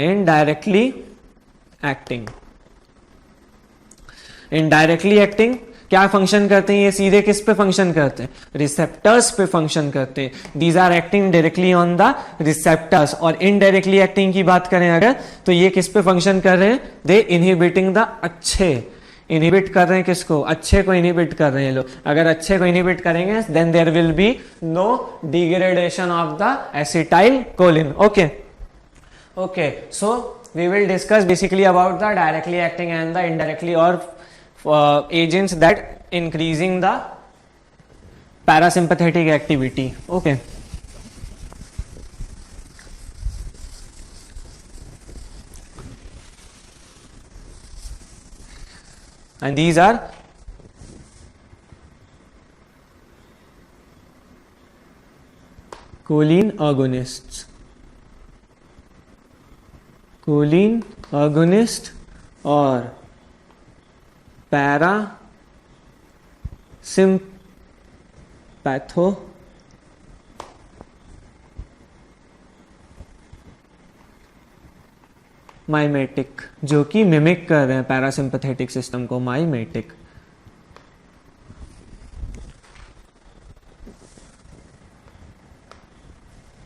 indirectly acting. indirectly acting क्या फंक्शन करते हैं, ये सीधे किस पे फंक्शन करते हैं, रिसेप्टर्स पे फंक्शन करते हैं। These are acting directly on the receptors. और इनडायरेक्टली एक्टिंग की बात करें अगर, तो ये किस पे फंक्शन कर रहे हैं, दे इनहिबिटिंग द अच्छे, इनहिबिट कर रहे हैं किसको, अच्छे को इनहिबिट कर रहे हैं लोग। अगर अच्छे को इनहिबिट करेंगे then there will be no degradation of the acetyl choline. Okay okay, so we will discuss basically about the directly acting and the indirectly और agents that increasing the parasympathetic activity. Okay, and these are choline agonists. choline agonist और पैरासिम्पैथो माइमेटिक, जो कि मिमिक कर रहे हैं पैरासिम्पथेटिक सिस्टम को, माइमेटिक।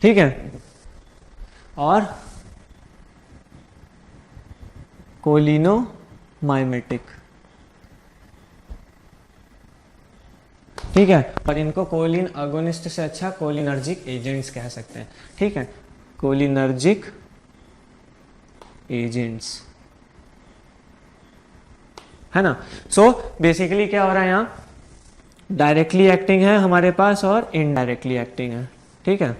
ठीक है, और कोलिनोमाइमेटिक, ठीक है, और इनको कोलिन अगोनिस्ट से अच्छा कोलिनर्जिक एजेंट्स कह सकते हैं। ठीक है, कोलिनर्जिक एजेंट्स, है ना। सो बेसिकली क्या हो रहा है यहाँ, डायरेक्टली एक्टिंग है हमारे पास और इनडायरेक्टली एक्टिंग है। ठीक है,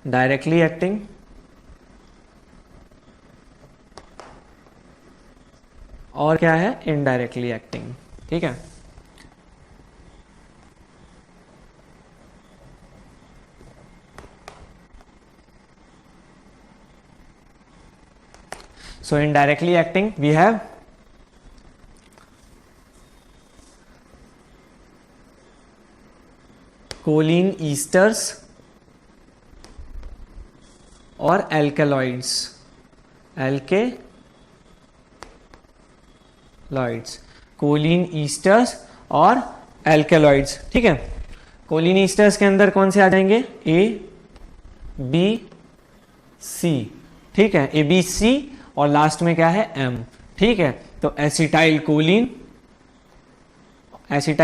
डायरेक्टली एक्टिंग और क्या है, इनडायरेक्टली एक्टिंग। ठीक है, so indirectly acting we have choline esters और alkaloids, choline esters और alkaloids। ठीक है, choline esters के अंदर कौन से आ जाएंगे, A, B, C। ठीक है, A, B, C और लास्ट में क्या है, M। ठीक है, तो एसिटाइल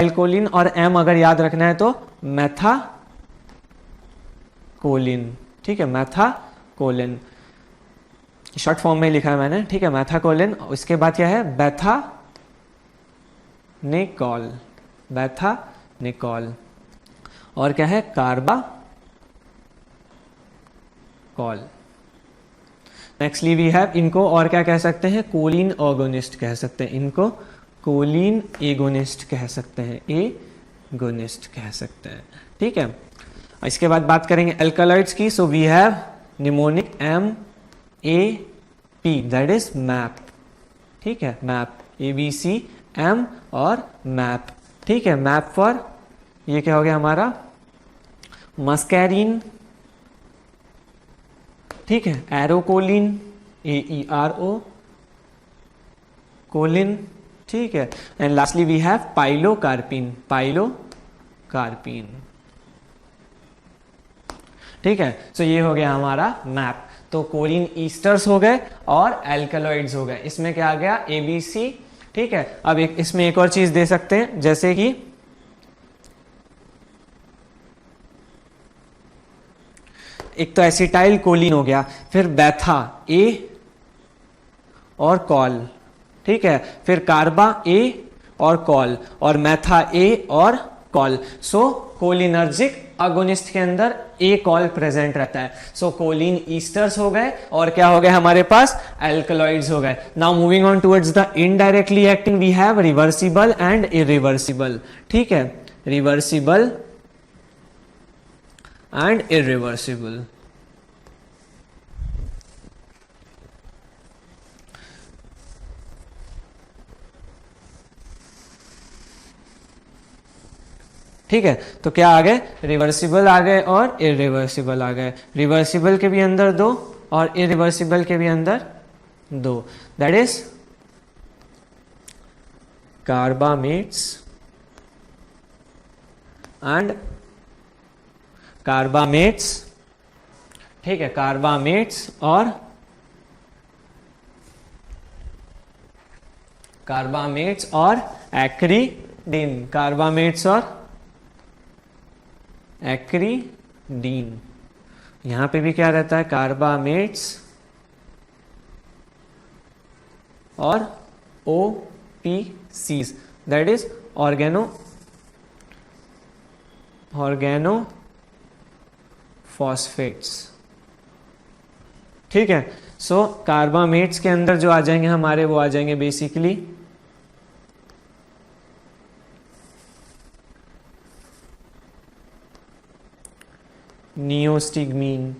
कोलिन और M अगर याद रखना है तो मेथा कोलिन। ठीक है, मेथा कोलिन शॉर्ट फॉर्म में लिखा है मैंने। ठीक है, मेथा कोलिन। उसके बाद क्या है, बेथा निकॉल और क्या है, कार्बा कॉल। नेक्स्टली वी हैव, इनको और क्या कह सकते हैं, कोलिन ऑर्गोनिस्ट कह सकते हैं, इनको कोलिन एगोनिस्ट कह सकते हैं, एगोनिस्ट कह सकते हैं, ठीक है। इसके बाद बात करेंगे एल्कलॉइड्स की। So we have mnemonic MAP, that is map, ठीक है, मैप ABCM और मैप, ठीक है। मैप फॉर, ये क्या हो गया हमारा, मस्कैरिन, ठीक है, एरोकोलिन AERO कोलिन, ठीक है। And lastly we have pilocarpine, pilocarpine, ठीक है। सो ये हो गया हमारा मैप। तो कोलिन ईस्टर्स हो गए और एल्कलॉइड्स हो गए। इसमें क्या आ गया, ABC, ठीक है। अब इसमें एक और चीज दे सकते हैं, जैसे कि एक तो एसिटाइल कोलिन हो गया, फिर बैथा A और कॉल, ठीक है, फिर कार्बा A और कॉल, और मैथा A और कॉल। सो कोलिनर्जिक अगोनिस्ट के अंदर A कॉल प्रेजेंट रहता है। सो कोलिन ईस्टर्स हो गए और क्या हो गए हमारे पास, एल्कलॉइड्स हो गए। Now moving on towards the indirectly acting, we have reversible and irreversible, ठीक है, रिवर्सिबल एंड इरिवर्सिबल। ठीक है, तो क्या आ गए, रिवर्सिबल आ गए और इरिवर्सिबल आ गए। रिवर्सिबल के भी अंदर 2 और इरिवर्सिबल के भी अंदर 2, that is carbamates and carbamates, ठीक है, कार्बामेट्स और एक्रीडीन, कार्बामेट्स और एक्रीडीन। यहां पे भी क्या रहता है, कार्बामेट्स और OPCs, दैट इज ऑर्गेनोफॉस्फेट्स, ठीक है। सो कार्बामेट्स के अंदर जो आ जाएंगे हमारे, वो आ जाएंगे बेसिकली नियोस्टिग्मीन,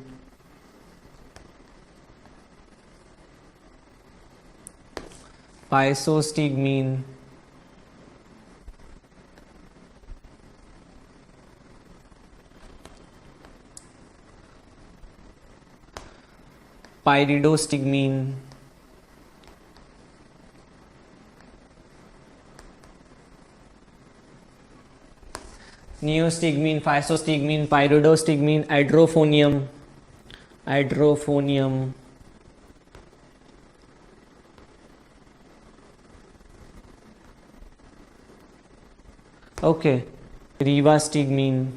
पाइसोस्टिग्मीन, पाइरिडोस्टिग्मीन, नियोस्टिग्मीन, फाइसोस्टिग्मीन, पाइरिडोस्टिग्मीन, एड्रोफोनियम, ओके, रीवास्टिग्मीन,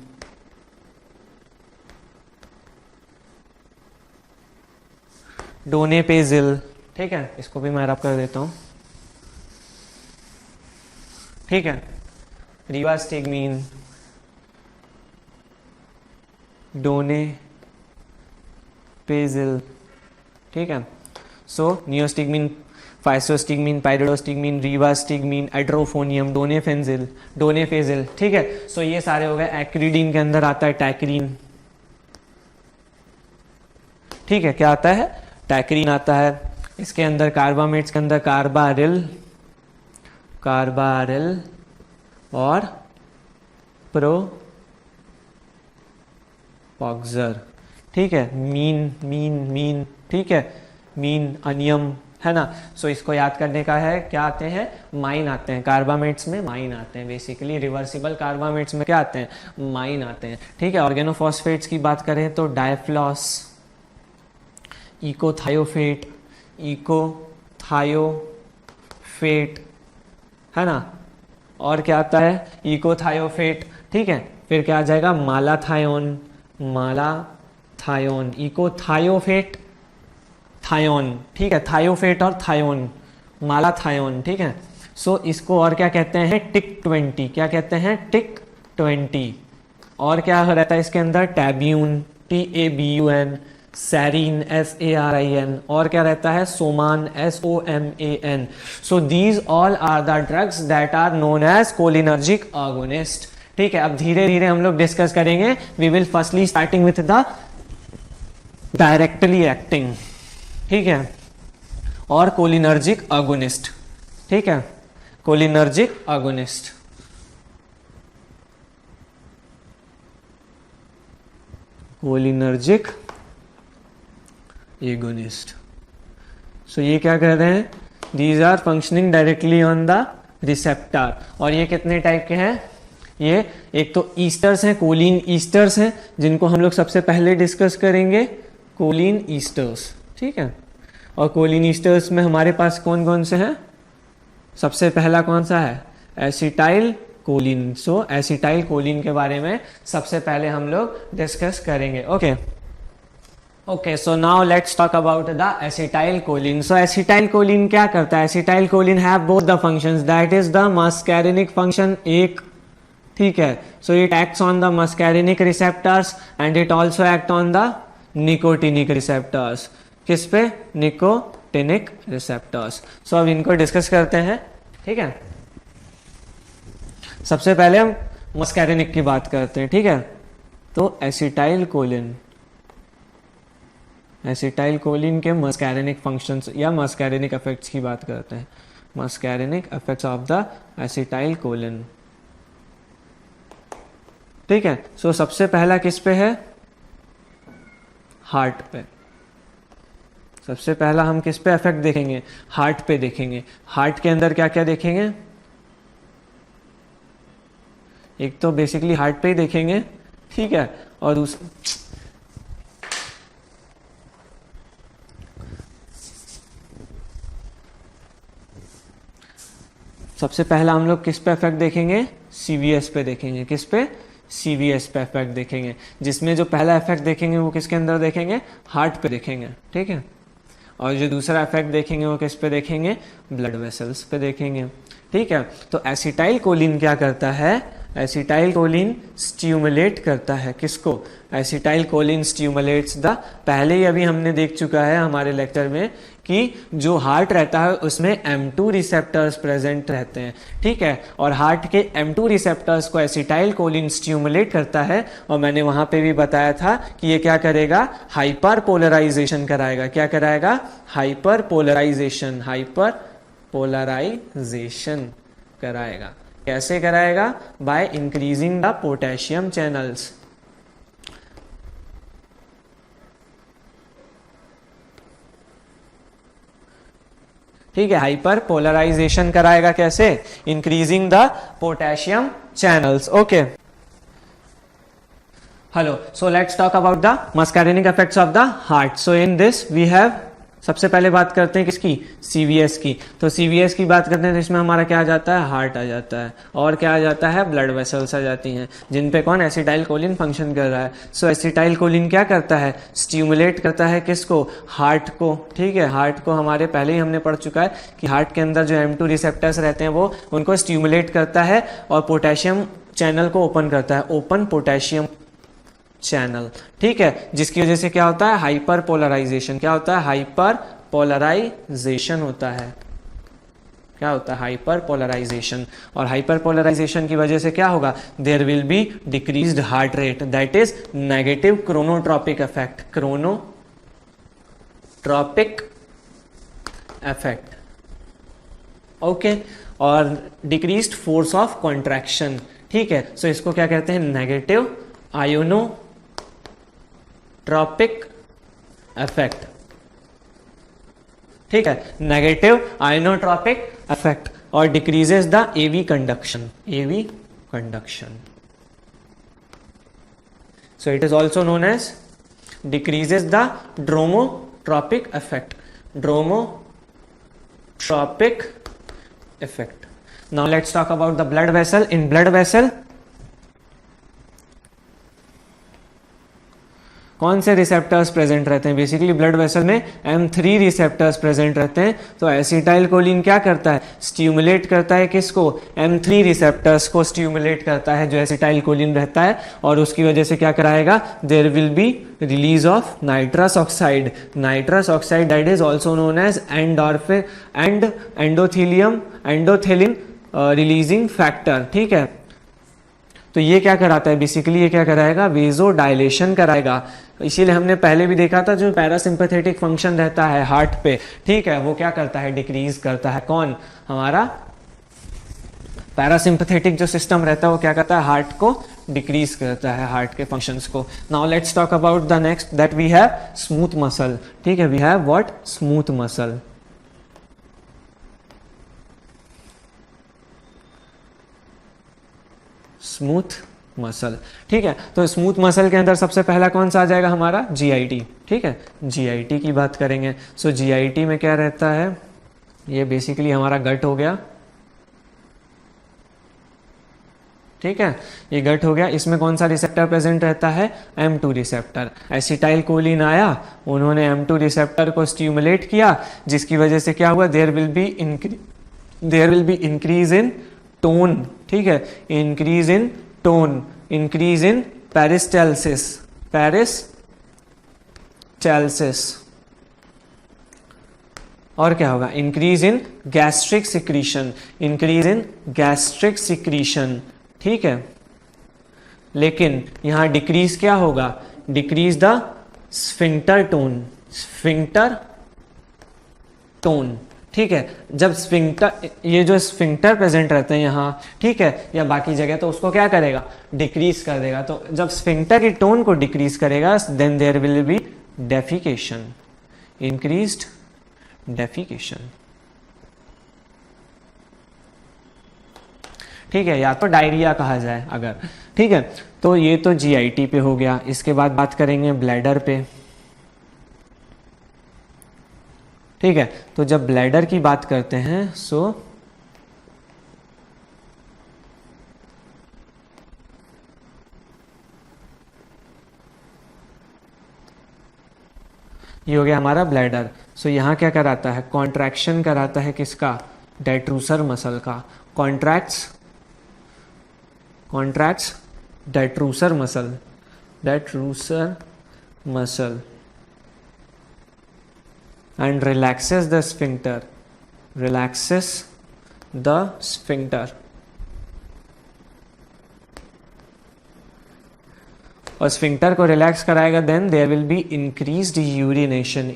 डोनेपेजिल, ठीक है, इसको भी मैं रब कर देता हूं, ठीक है, रीवास्टिग्मीन, डोनेपेजिल, ठीक है। सो नियोस्टिग्मीन, फाइसोस्टिग्मीन, पाइरिडोस्टिग्मीन, रीवास्टिग्मीन, एड्रोफोनियम, डोनेफेजिल, ठीक है। सो ये सारे हो गए। एक्रीडीन के अंदर आता है टैक्रीन, ठीक है, क्या आता है, टैक्रीन आता है। इसके अंदर कार्बामेट्स के अंदर कार्बारिल और प्रोपॉक्सर, ठीक है, मीन, ठीक है, मीन, अनियम, है ना। सो इसको याद करने का है, क्या आते हैं, माइन आते हैं, कार्बामेट्स में माइन आते हैं, बेसिकली रिवर्सिबल कार्बामेट्स में क्या आते हैं, माइन आते हैं, ठीक है। ऑर्गेनोफॉस्फेट्स की बात करें तो डायफ्लॉस, इकोथायोफेट, है ना, और क्या आता है, इकोथायोफेट, ठीक है। फिर क्या आ जाएगा, मालाथायोन, इकोथायोफेट, थायोन, ठीक है, थायोफेट और थायोन, मालाथायोन, ठीक है। सो इसको और क्या कहते हैं, टिक 20, क्या कहते हैं, टिक 20। और क्या रहता है इसके अंदर, टैब्यून, TABUN, सैरीन SARIN, और क्या रहता है soman SOMAN. So these all are the drugs that are known as cholinergic agonist. ठीक है, अब धीरे धीरे हम लोग डिस्कस करेंगे. We will firstly starting with the directly acting, ठीक है, और कोलिनर्जिक आगोनिस्ट. ठीक है, cholinergic agonist. Cholinergic agonist. So ये क्या कर रहे हैं, these are functioning directly on the receptor. और ये कितने टाइप के हैं, ये एक तो ईस्टर्स हैं, कोलिन ईस्टर्स हैं, जिनको हम लोग सबसे पहले डिस्कस करेंगे, कोलिन ईस्टर्स. ठीक है, और कोलिन ईस्टर्स में हमारे पास कौन कौन से हैं, सबसे पहला कौन सा है, एसिटाइल कोलिन. सो एसिटाइल कोलिन के बारे में सबसे पहले हम लोग डिस्कस करेंगे. Okay okay, so now let's talk about the acetyl choline. So acetyl choline क्या करता है, acetyl choline have both the functions, that is the muscarinic function एक. ठीक है, so it acts on the muscarinic receptors and it also act on the nicotinic receptors. किस पे, निकोटिनिक रिसेप्टर्स. सो अब इनको डिस्कस करते हैं. ठीक है, सबसे पहले हम मस्कैरिनिक की बात करते हैं. ठीक है, तो एसिटाइल कोलिन, एसिटाइल कोलिन के मस्कैरिनिक फंक्शंस या मस्कैरिनिक इफेक्ट्स की बात करते हैं. Muscarinic effects of the acetyl choline. ठीक है, सो सबसे पहला किस पे है, हार्ट पे. सबसे पहला हम किस पे इफेक्ट देखेंगे, हार्ट पे देखेंगे. हार्ट के अंदर क्या क्या देखेंगे, एक तो बेसिकली हार्ट पे ही देखेंगे. ठीक है, और दूसरा सबसे पहला हम लोग किस पे इफेक्ट देखेंगे, CVS पे देखेंगे. किस पे, CVS पे इफेक्ट देखेंगे, जिसमें जो पहला इफेक्ट देखेंगे वो किसके अंदर देखेंगे, हार्ट पे देखेंगे. ठीक है, और जो दूसरा इफेक्ट देखेंगे वो किस पे देखेंगे, ब्लड वेसल्स पे देखेंगे. ठीक है, तो एसिटाइल कोलिन क्या करता है, एसिटाइल कोलिन स्टिमुलेट करता है किसको, एसिटाइल कोलिन स्टिमुलेट्स द, पहले ही अभी हमने देख चुका है हमारे लेक्चर में कि जो हार्ट रहता है उसमें M2 रिसेप्टर्स प्रेजेंट रहते हैं. ठीक है, और हार्ट के M2 रिसेप्टर्स को एसिटाइल कोलिन स्टिमुलेट करता है. और मैंने वहां पे भी बताया था कि ये क्या करेगा, हाइपर पोलराइजेशन कराएगा. क्या कराएगा, हाइपर पोलराइजेशन, हाइपर पोलराइजेशन कराएगा. कैसे कराएगा, by increasing the potassium channels. ठीक है, हाइपर पोलराइजेशन कराएगा कैसे, increasing the potassium channels. Okay, hello, so let's talk about the muscarinic effects of the heart. So in this we have, सबसे पहले बात करते हैं किसकी, CVS की. तो CVS की बात करते हैं तो इसमें हमारा क्या आ जाता है, हार्ट आ जाता है, और क्या आ जाता है, ब्लड वेसल्स आ जाती हैं, जिन पे कौन, एसिटाइल कोलिन फंक्शन कर रहा है. सो एसिटाइल कोलिन क्या करता है, स्टिमुलेट करता है किसको, हार्ट को. ठीक है, हार्ट को हमारे पहले ही हमने पढ़ चुका है कि हार्ट के अंदर जो M2 रिसेप्टर्स रहते हैं वो उनको स्टिमुलेट करता है और पोटेशियम चैनल को ओपन करता है, ओपन पोटेशियम चैनल. ठीक है, जिसकी वजह से क्या होता है, हाइपर पोलराइजेशन. क्या होता है, हाइपर पोलराइजेशन होता है. क्या होता है, हाइपर पोलराइजेशन. और हाइपर पोलराइजेशन की वजह से क्या होगा, there will be decreased heart rate, that is negative chronotropic effect, chronotropic effect. Okay, और डिक्रीज्ड फोर्स ऑफ कॉन्ट्रैक्शन. ठीक है, सो इसको क्या कहते हैं, नेगेटिव आयोनोट्रॉपिक इफेक्ट. ठीक है, नेगेटिव आयोनोट्रॉपिक इफेक्ट. और decreases the AV conduction, AV conduction. So it is also known as decreases the dromotropic effect, dromotropic effect. Now let's talk about the blood vessel. In blood vessel कौन से रिसेप्टर्स प्रेजेंट रहते हैं? बेसिकली ब्लड वेसल में M3 रिसेप्टर्स प्रेजेंट रहते हैं। तो एसिटाइल कोलिन क्या करता है? स्टिमुलेट करता है किसको? M3 रिसेप्टर्स को स्टिमुलेट करता है जो एसिटाइल कोलिन रहता है, और उसकी वजह से क्या कराएगा? There will be release of nitrous oxide. Nitrous oxide that is also known as endorphin and endothelin releasing factor. ठीक है, तो ये क्या कराता है? बेसिकली ये क्या कराएगा? वेजो डायलेशन कराएगा। इसीलिए हमने पहले भी देखा था जो पैरासिम्पैथेटिक फंक्शन रहता है हार्ट पे, ठीक है, वो क्या करता है? डिक्रीज करता है। कौन? हमारा पैरासिम्पैथेटिक जो सिस्टम रहता है वो क्या करता है? हार्ट को डिक्रीज करता है, हार्ट के फंक्शंस को। Now let's talk about the next that we have smooth muscle. ठीक है, we have what? Smooth muscle. Smooth muscle. ठीक है, तो स्मूथ मसल के अंदर सबसे पहला कौन सा आ जाएगा? हमारा GIT। ठीक है, GIT की बात करेंगे। सो GIT में क्या रहता है? ये बेसिकली हमारा गट हो गया। ठीक है, ये गट हो गया। इसमें कौन सा रिसेप्टर प्रेजेंट रहता है? M2 receptor. एसिटाइल कोलिन आया, उन्होंने M2 रिसेप्टर को स्टिमुलेट किया, जिसकी वजह से क्या हुआ? There will be increase in tone. ठीक है, increase in tone, increase in peristalsis, और क्या होगा? Increase in gastric secretion, increase in gastric secretion. ठीक है, लेकिन यहां डिक्रीज क्या होगा? Decrease the sphincter tone, sphincter tone. ठीक है, जब स्फिंक्टर, ये जो स्फिंक्टर प्रेजेंट रहते हैं यहाँ, ठीक है, या बाकी जगह, तो उसको क्या करेगा? डिक्रीज कर देगा। तो जब स्फिंक्टर की टोन को डिक्रीज करेगा, then there will be defecation, increased defecation. ठीक है, या तो डायरिया कहा जाए अगर। ठीक है, तो ये तो GIT पे हो गया। इसके बाद बात करेंगे ब्लैडर पे। ठीक है, तो जब ब्लैडर की बात करते हैं, सो ये हो गया हमारा ब्लैडर। सो यहाँ क्या कराता है? कॉन्ट्रैक्शन कराता है किसका? डेट्रूसर मसल का। Contracts detrusor muscle and relaxes the sphincter, और स्फिंक्टर को रिलैक्स कराएगा, then there will be increased urination.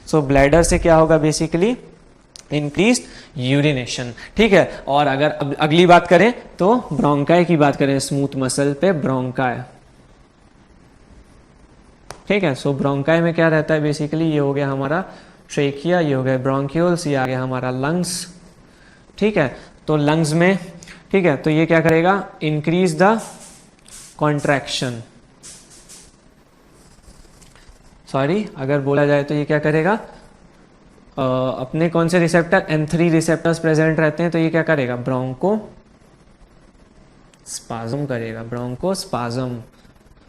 So bladder से क्या होगा? Basically increased urination. ठीक है, और अगर अगली बात करें तो ब्रोंकाई की बात करें, स्मूथ मसल पे ब्रोंकाई। ठीक है, सो ब्रोंकाई में क्या रहता है? बेसिकली ये हो गया हमारा ट्रेकिया, ये हो गया ब्रोंक्यूल्स, ये आ गया हमारा लंग्स। ठीक है, तो लंग्स में, ठीक है, तो ये क्या करेगा? इंक्रीज द कॉन्ट्रैक्शन, सॉरी, अगर बोला जाए तो ये क्या करेगा? अपने कौन से रिसेप्टर? M3 रिसेप्टर्स प्रेजेंट रहते हैं, तो ये क्या करेगा? ब्रोंको स्पाज्म करेगा, ब्रोंकोस्पाज्म।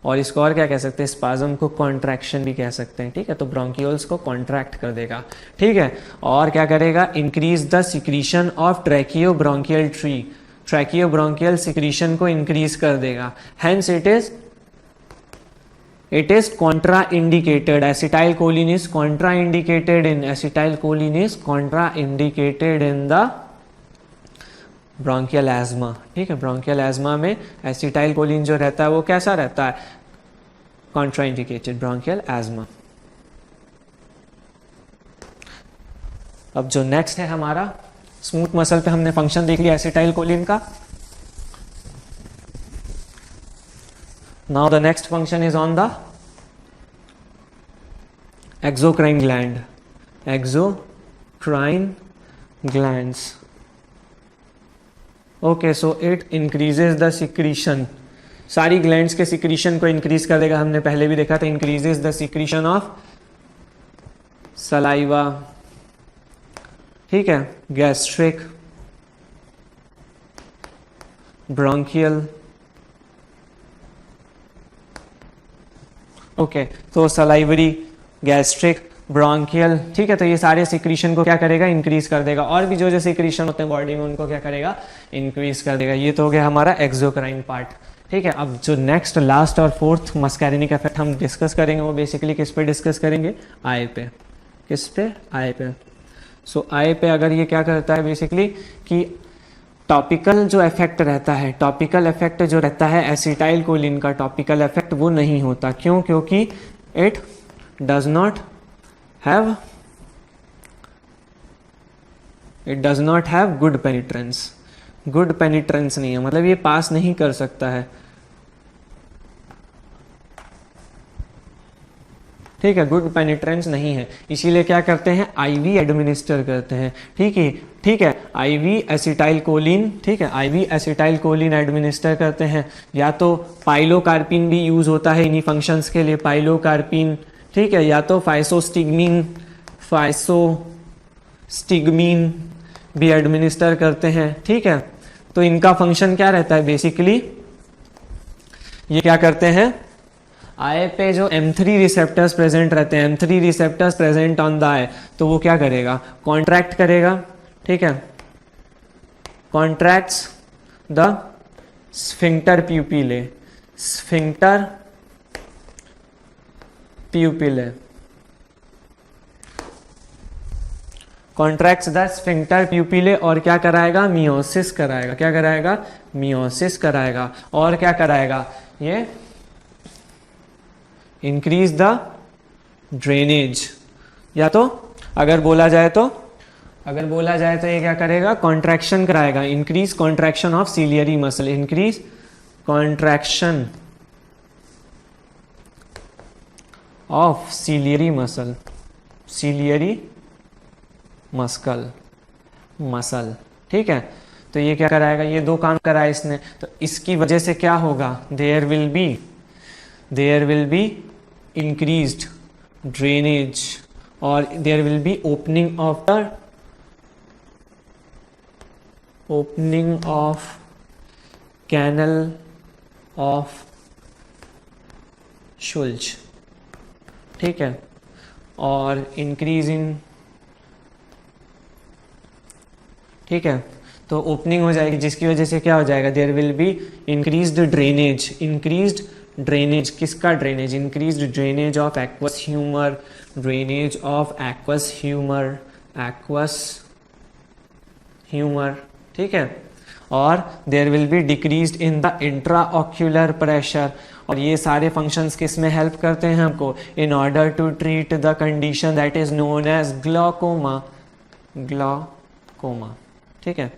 और इसको और क्या कह सकते हैं? स्पाज्म को कॉन्ट्रैक्शन भी कह सकते हैं। ठीक है, तो ब्रोंक्यूल्स को कॉन्ट्रैक्ट कर देगा। ठीक है, और क्या करेगा? Increase the secretion of tracheobronchial tree, tracheobronchial secretion को इंक्रीज कर देगा। Hence it is contraindicated. Acetylcholine is contraindicated in the bronchial asthma. ठीक है, ब्रोंकियल एस्मा में एसिटाइल कोलिन जो रहता है वो कैसा रहता है? Contraindicated, bronchial asthma. अब जो नेक्स्ट है हमारा स्मूथ मसल पे, हमने फंक्शन देख लिया एसिटाइल कोलिन का। Now the next function is on the exocrine gland, exocrine glands. Okay, so it increases the secretion, सारी ग्लैंड्स के सिक्रीशन को इंक्रीज कर देगा। हमने पहले भी देखा था, increases the secretion of saliva. ठीक है, गैस्ट्रिक, ब्रोंकियल ओके, तो सलाइवरी, गैस्ट्रिक, ब्रोंकियल, ठीक है, तो ये सारे सिक्रीशन को क्या करेगा, इंक्रीज कर देगा, और भी जो जो सिक्रीशन होते हैं बॉडी में उनको क्या करेगा, इंक्रीज कर देगा। ये तो हो गया हमारा एक्सोक्राइन पार्ट, ठीक है। अब जो नेक्स्ट, लास्ट और फोर्थ मस्कैरिनिक इफेक्ट हम डिस्कस करेंगे वो बेसिकली किस पे डिस्कस करेंगे, आई पे। किस पे, आई पे। सो आई पे अगर ये क्या करता है बेसिकली कि टॉपिकल जो इफेक्ट रहता है, टॉपिकल इफेक्ट जो रहता है एसिटाइल कोलिन का टॉपिकल इफेक्ट वो नहीं होता। क्यों? क्योंकि it does not have good penetrance. Good penetrance नहीं है, मतलब ये पास नहीं कर सकता है, ठीक है, गुड पेनिट्रेंस नहीं है, इसीलिए क्या करते हैं, आईवी एडमिनिस्टर करते हैं, ठीक है, आईवी एसिटाइल कोलिन, ठीक है, आईवी एसिटाइल कोलिन एडमिनिस्टर करते हैं। या तो पाइलोकार्पिन भी यूज होता है इन्हीं फंक्शंस के लिए, पाइलोकार्पिन, ठीक है, या तो फाइसोस्टिग्मीन भी एडमिनिस्टर करते हैं, ठीक है। तो इनका फंक्शन क्या रहता है बेसिकली, ये क्या करते हैं, आई पे जो M3 रिसेप्टर्स प्रेजेंट रहते हैं, M3 receptors present on the eye, तो वो क्या करेगा, कॉन्ट्रैक्ट करेगा, ठीक है, contracts the sphincter pupillae, sphincter pupillae, contracts the sphincter pupillae, और क्या कराएगा, मियोसिस कराएगा, क्या कराएगा, मियोसिस कराएगा, और क्या कराएगा, ये इंक्रीज द ड्रेनेज। या तो अगर बोला जाए तो ये क्या करेगा, कॉन्ट्रैक्शन कराएगा, increase contraction of ciliary muscle, increase contraction of ciliary muscle, ठीक है। तो ये क्या कराएगा, ये दो काम कराया इसने, तो इसकी वजह से क्या होगा, there will be increased drainage, or there will be opening of canal of Schulze, ठीक है, और इंक्रीज इन, ठीक है, तो ओपनिंग हो जाएगी जिसकी वजह से क्या हो जाएगा, there will be increased drainage, किसका drainage, increased drainage of aqueous humour, ठीक है, और there will be decreased in the intraocular pressure, और ये सारे फंक्शंस किस में हेल्प करते हैं हमको, in order to treat the condition that is known as glaucoma, ठीक है।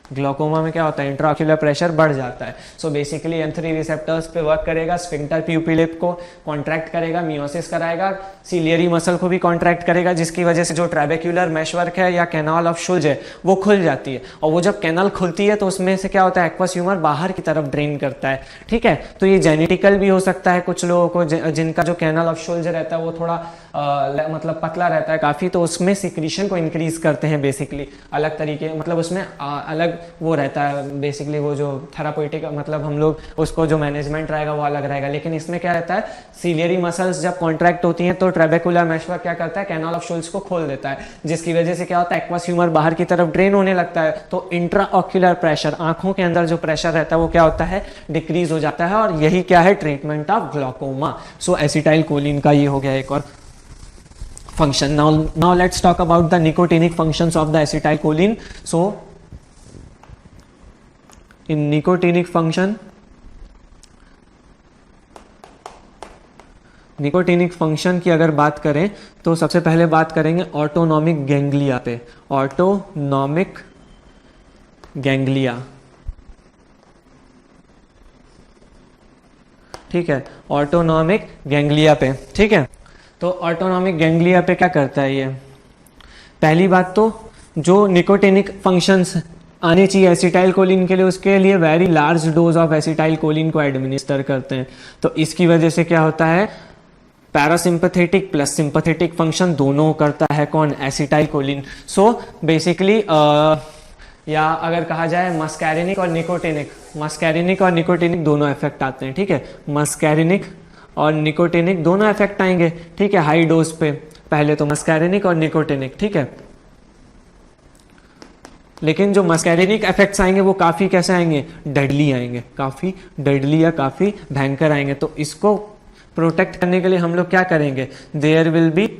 ग्लूकोमा में क्या होता है, इंट्राऑक्यूलर प्रेशर बढ़ जाता है। सो बेसिकली M3 रिसेप्टर्स पे वर्क करेगा, स्फिंक्टर प्यूपिले को कॉन्ट्रैक्ट करेगा, मियोसिस कराएगा, सीलियरी मसल को भी कॉन्ट्रैक्ट करेगा, जिसकी वजह से जो ट्रेबेक्यूलर मेशवर्क है या कैनाल ऑफ शुल्ज है वो खुल जाती है, और वो जब कैनाल खुलती है तो उसमें से क्या होता है, एक्वस ह्यूमर बाहर की तरफ ड्रेन करता है, ठीक है। तो ये जेनेटिकल भी हो सकता है, कुछ लोगों को जिनका जो कैनाल ऑफ शुल्ज रहता है वो थोड़ा मतलब पतला रहता है काफ़ी, तो उसमें सिक्रीशन को इंक्रीज करते हैं बेसिकली, अलग तरीके, मतलब उसमें अलग वो रहता है बेसिकली, वो जो थेरापेटिक मतलब हम लोग उसको जो मैनेजमेंट रहेगा वो अलग रहेगा। लेकिन इसमें क्या रहता है, सीलियरी मसल्स जब कॉन्ट्रैक्ट होती हैं तो ट्रेबेकुलर मेशवर्क क्या करता है, कैनाल ऑफ शुल्ज को खोल देता है, जिसकी वजह से क्या होता है, एक्वस ह्यूमर बाहर की तरफ ड्रेन होने लगता है, तो इंट्राऑक्यूलर प्रेशर, आंखों के अंदर जो प्रेशर रहता है वो क्या होता है, डिक्रीज हो जाता है, और यही क्या है, treatment of glaucoma. So acetyl choline का ये हो गया एक और function. Now let's talk about the nicotinic functions of the acetylcholine. So in nicotinic function की अगर बात करें तो सबसे पहले बात करेंगे ऑटोनॉमिक गैंग्लिया पे, ऑटोनॉमिक गैंग्लिया, ठीक है, ऑटोनॉमिक गैंग्लिया पे, ठीक है। तो ऑटोनॉमिक गैंग्लिया पे क्या करता है ये, पहली बात तो जो निकोटिनिक फंक्शंस आने चाहिए एसिटाइल कोलिन के लिए, उसके लिए very large dose of acetyl Colin को एडमिनिस्टर करते हैं। तो इसकी वजह से क्या होता है, पैरासिम्पथेटिक प्लस सिंपथेटिक फंक्शन दोनों करता है कौन, एसिटाइल कोलिन। सो बेसिकली या अगर कहा जाए मस्कैरिनिक और निकोटिनिक दोनों इफेक्ट आते हैं, ठीक है, मस्कैरिनिक और निकोटिनिक दोनों इफेक्ट आएंगे, ठीक है, हाई डोज पे, पहले तो मस्कैरिनिक और निकोटिनिक, ठीक है। लेकिन जो मस्कैरिनिक इफेक्ट्स आएंगे वो काफी कैसे आएंगे, डेडली आएंगे, काफी डेडली या काफी भयंकर आएंगे। तो इसको प्रोटेक्ट करने के लिए हम लोग क्या करेंगे, there will be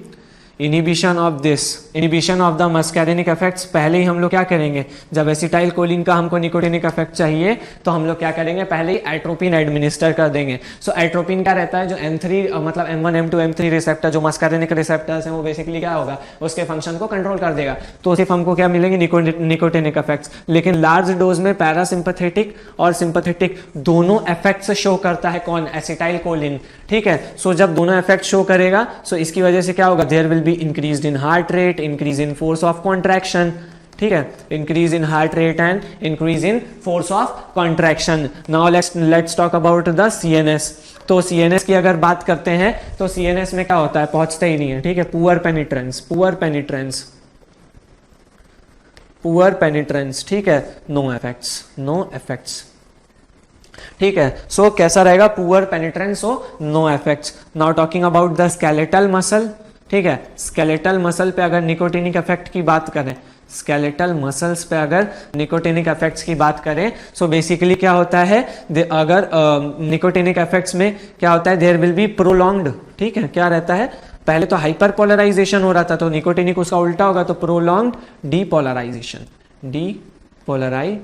inhibition of this, inhibition of the muscarinic effects. पहले ही हम लोग क्या करेंगे, जब एसिटाइल कोलिन का हमको निकोटिनिक इफेक्ट चाहिए तो हम लोग क्या करेंगे, पहले ही एट्रोपिन एडमिनिस्टर कर देंगे। सो एट्रोपिन क्या रहता है, जो M3 मतलब M1 M2 M3 रिसेप्टर जो मस्कैरिनिक रिसेप्टर्स हैं वो बेसिकली क्या होगा, उसके फंक्शन को कंट्रोल कर देगा। तो सिर्फ हमको क्या मिलेंगे, निकोटिनिक इफेक्ट्स। लेकिन लार्ज डोज में पैरासिम्पथेटिक और सिंपथेटिक दोनों इफेक्ट्स शो करता है कौन, एसिटाइल कोलिन, ठीक है। सो जब दोनों इफेक्ट शो करेगा सो इसकी वजह से क्या होगा, there will be increase in heart rate, increase in force of contraction, ठीक है, increase in heart rate and increase in force of contraction. Now let's talk about the CNS। तो CNS की अगर बात करते हैं तो CNS में क्या होता है, पहुंचता ही नहीं है, ठीक है, पुअर पेनिट्रेंस, पुअर पेनिट्रेंस, पुअर पेनिट्रेंस, ठीक है, नो इफेक्ट्स, नो इफेक्ट्स, ठीक है। सो कैसा रहेगा, poor penetrance, so no effects. Now talking about the skeletal muscle, ठीक है, स्केलेटल मसल पे अगर निकोटिनिक इफेक्ट की बात करें, स्केलेटल मसल्स पे अगर निकोटिनिक इफेक्ट्स की बात करें, सो बेसिकली क्या होता है, अगर निकोटिनिक इफेक्ट्स में क्या होता है, देयर विल बी प्रोलॉन्ग्ड, ठीक है, क्या रहता है, पहले तो हाइपर पोलराइजेशन हो रहा था, तो निकोटिनिक उसका उल्टा होगा, तो prolonged depolarization, depolarization,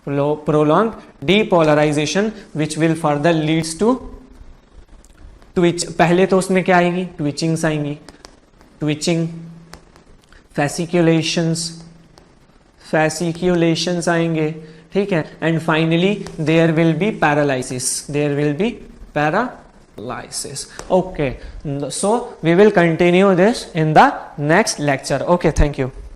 prolonged depolarization which will further leads to twitch। पहले तो उसमें क्या आएगी, ट्विचिंग्स आएंगी, ट्विचिंग, फैसिक्यूलेशंस आएंगे, ठीक है, and finally there will be paralysis, there will be paralysis. Okay, so we will continue this in the next lecture. Okay, thank you.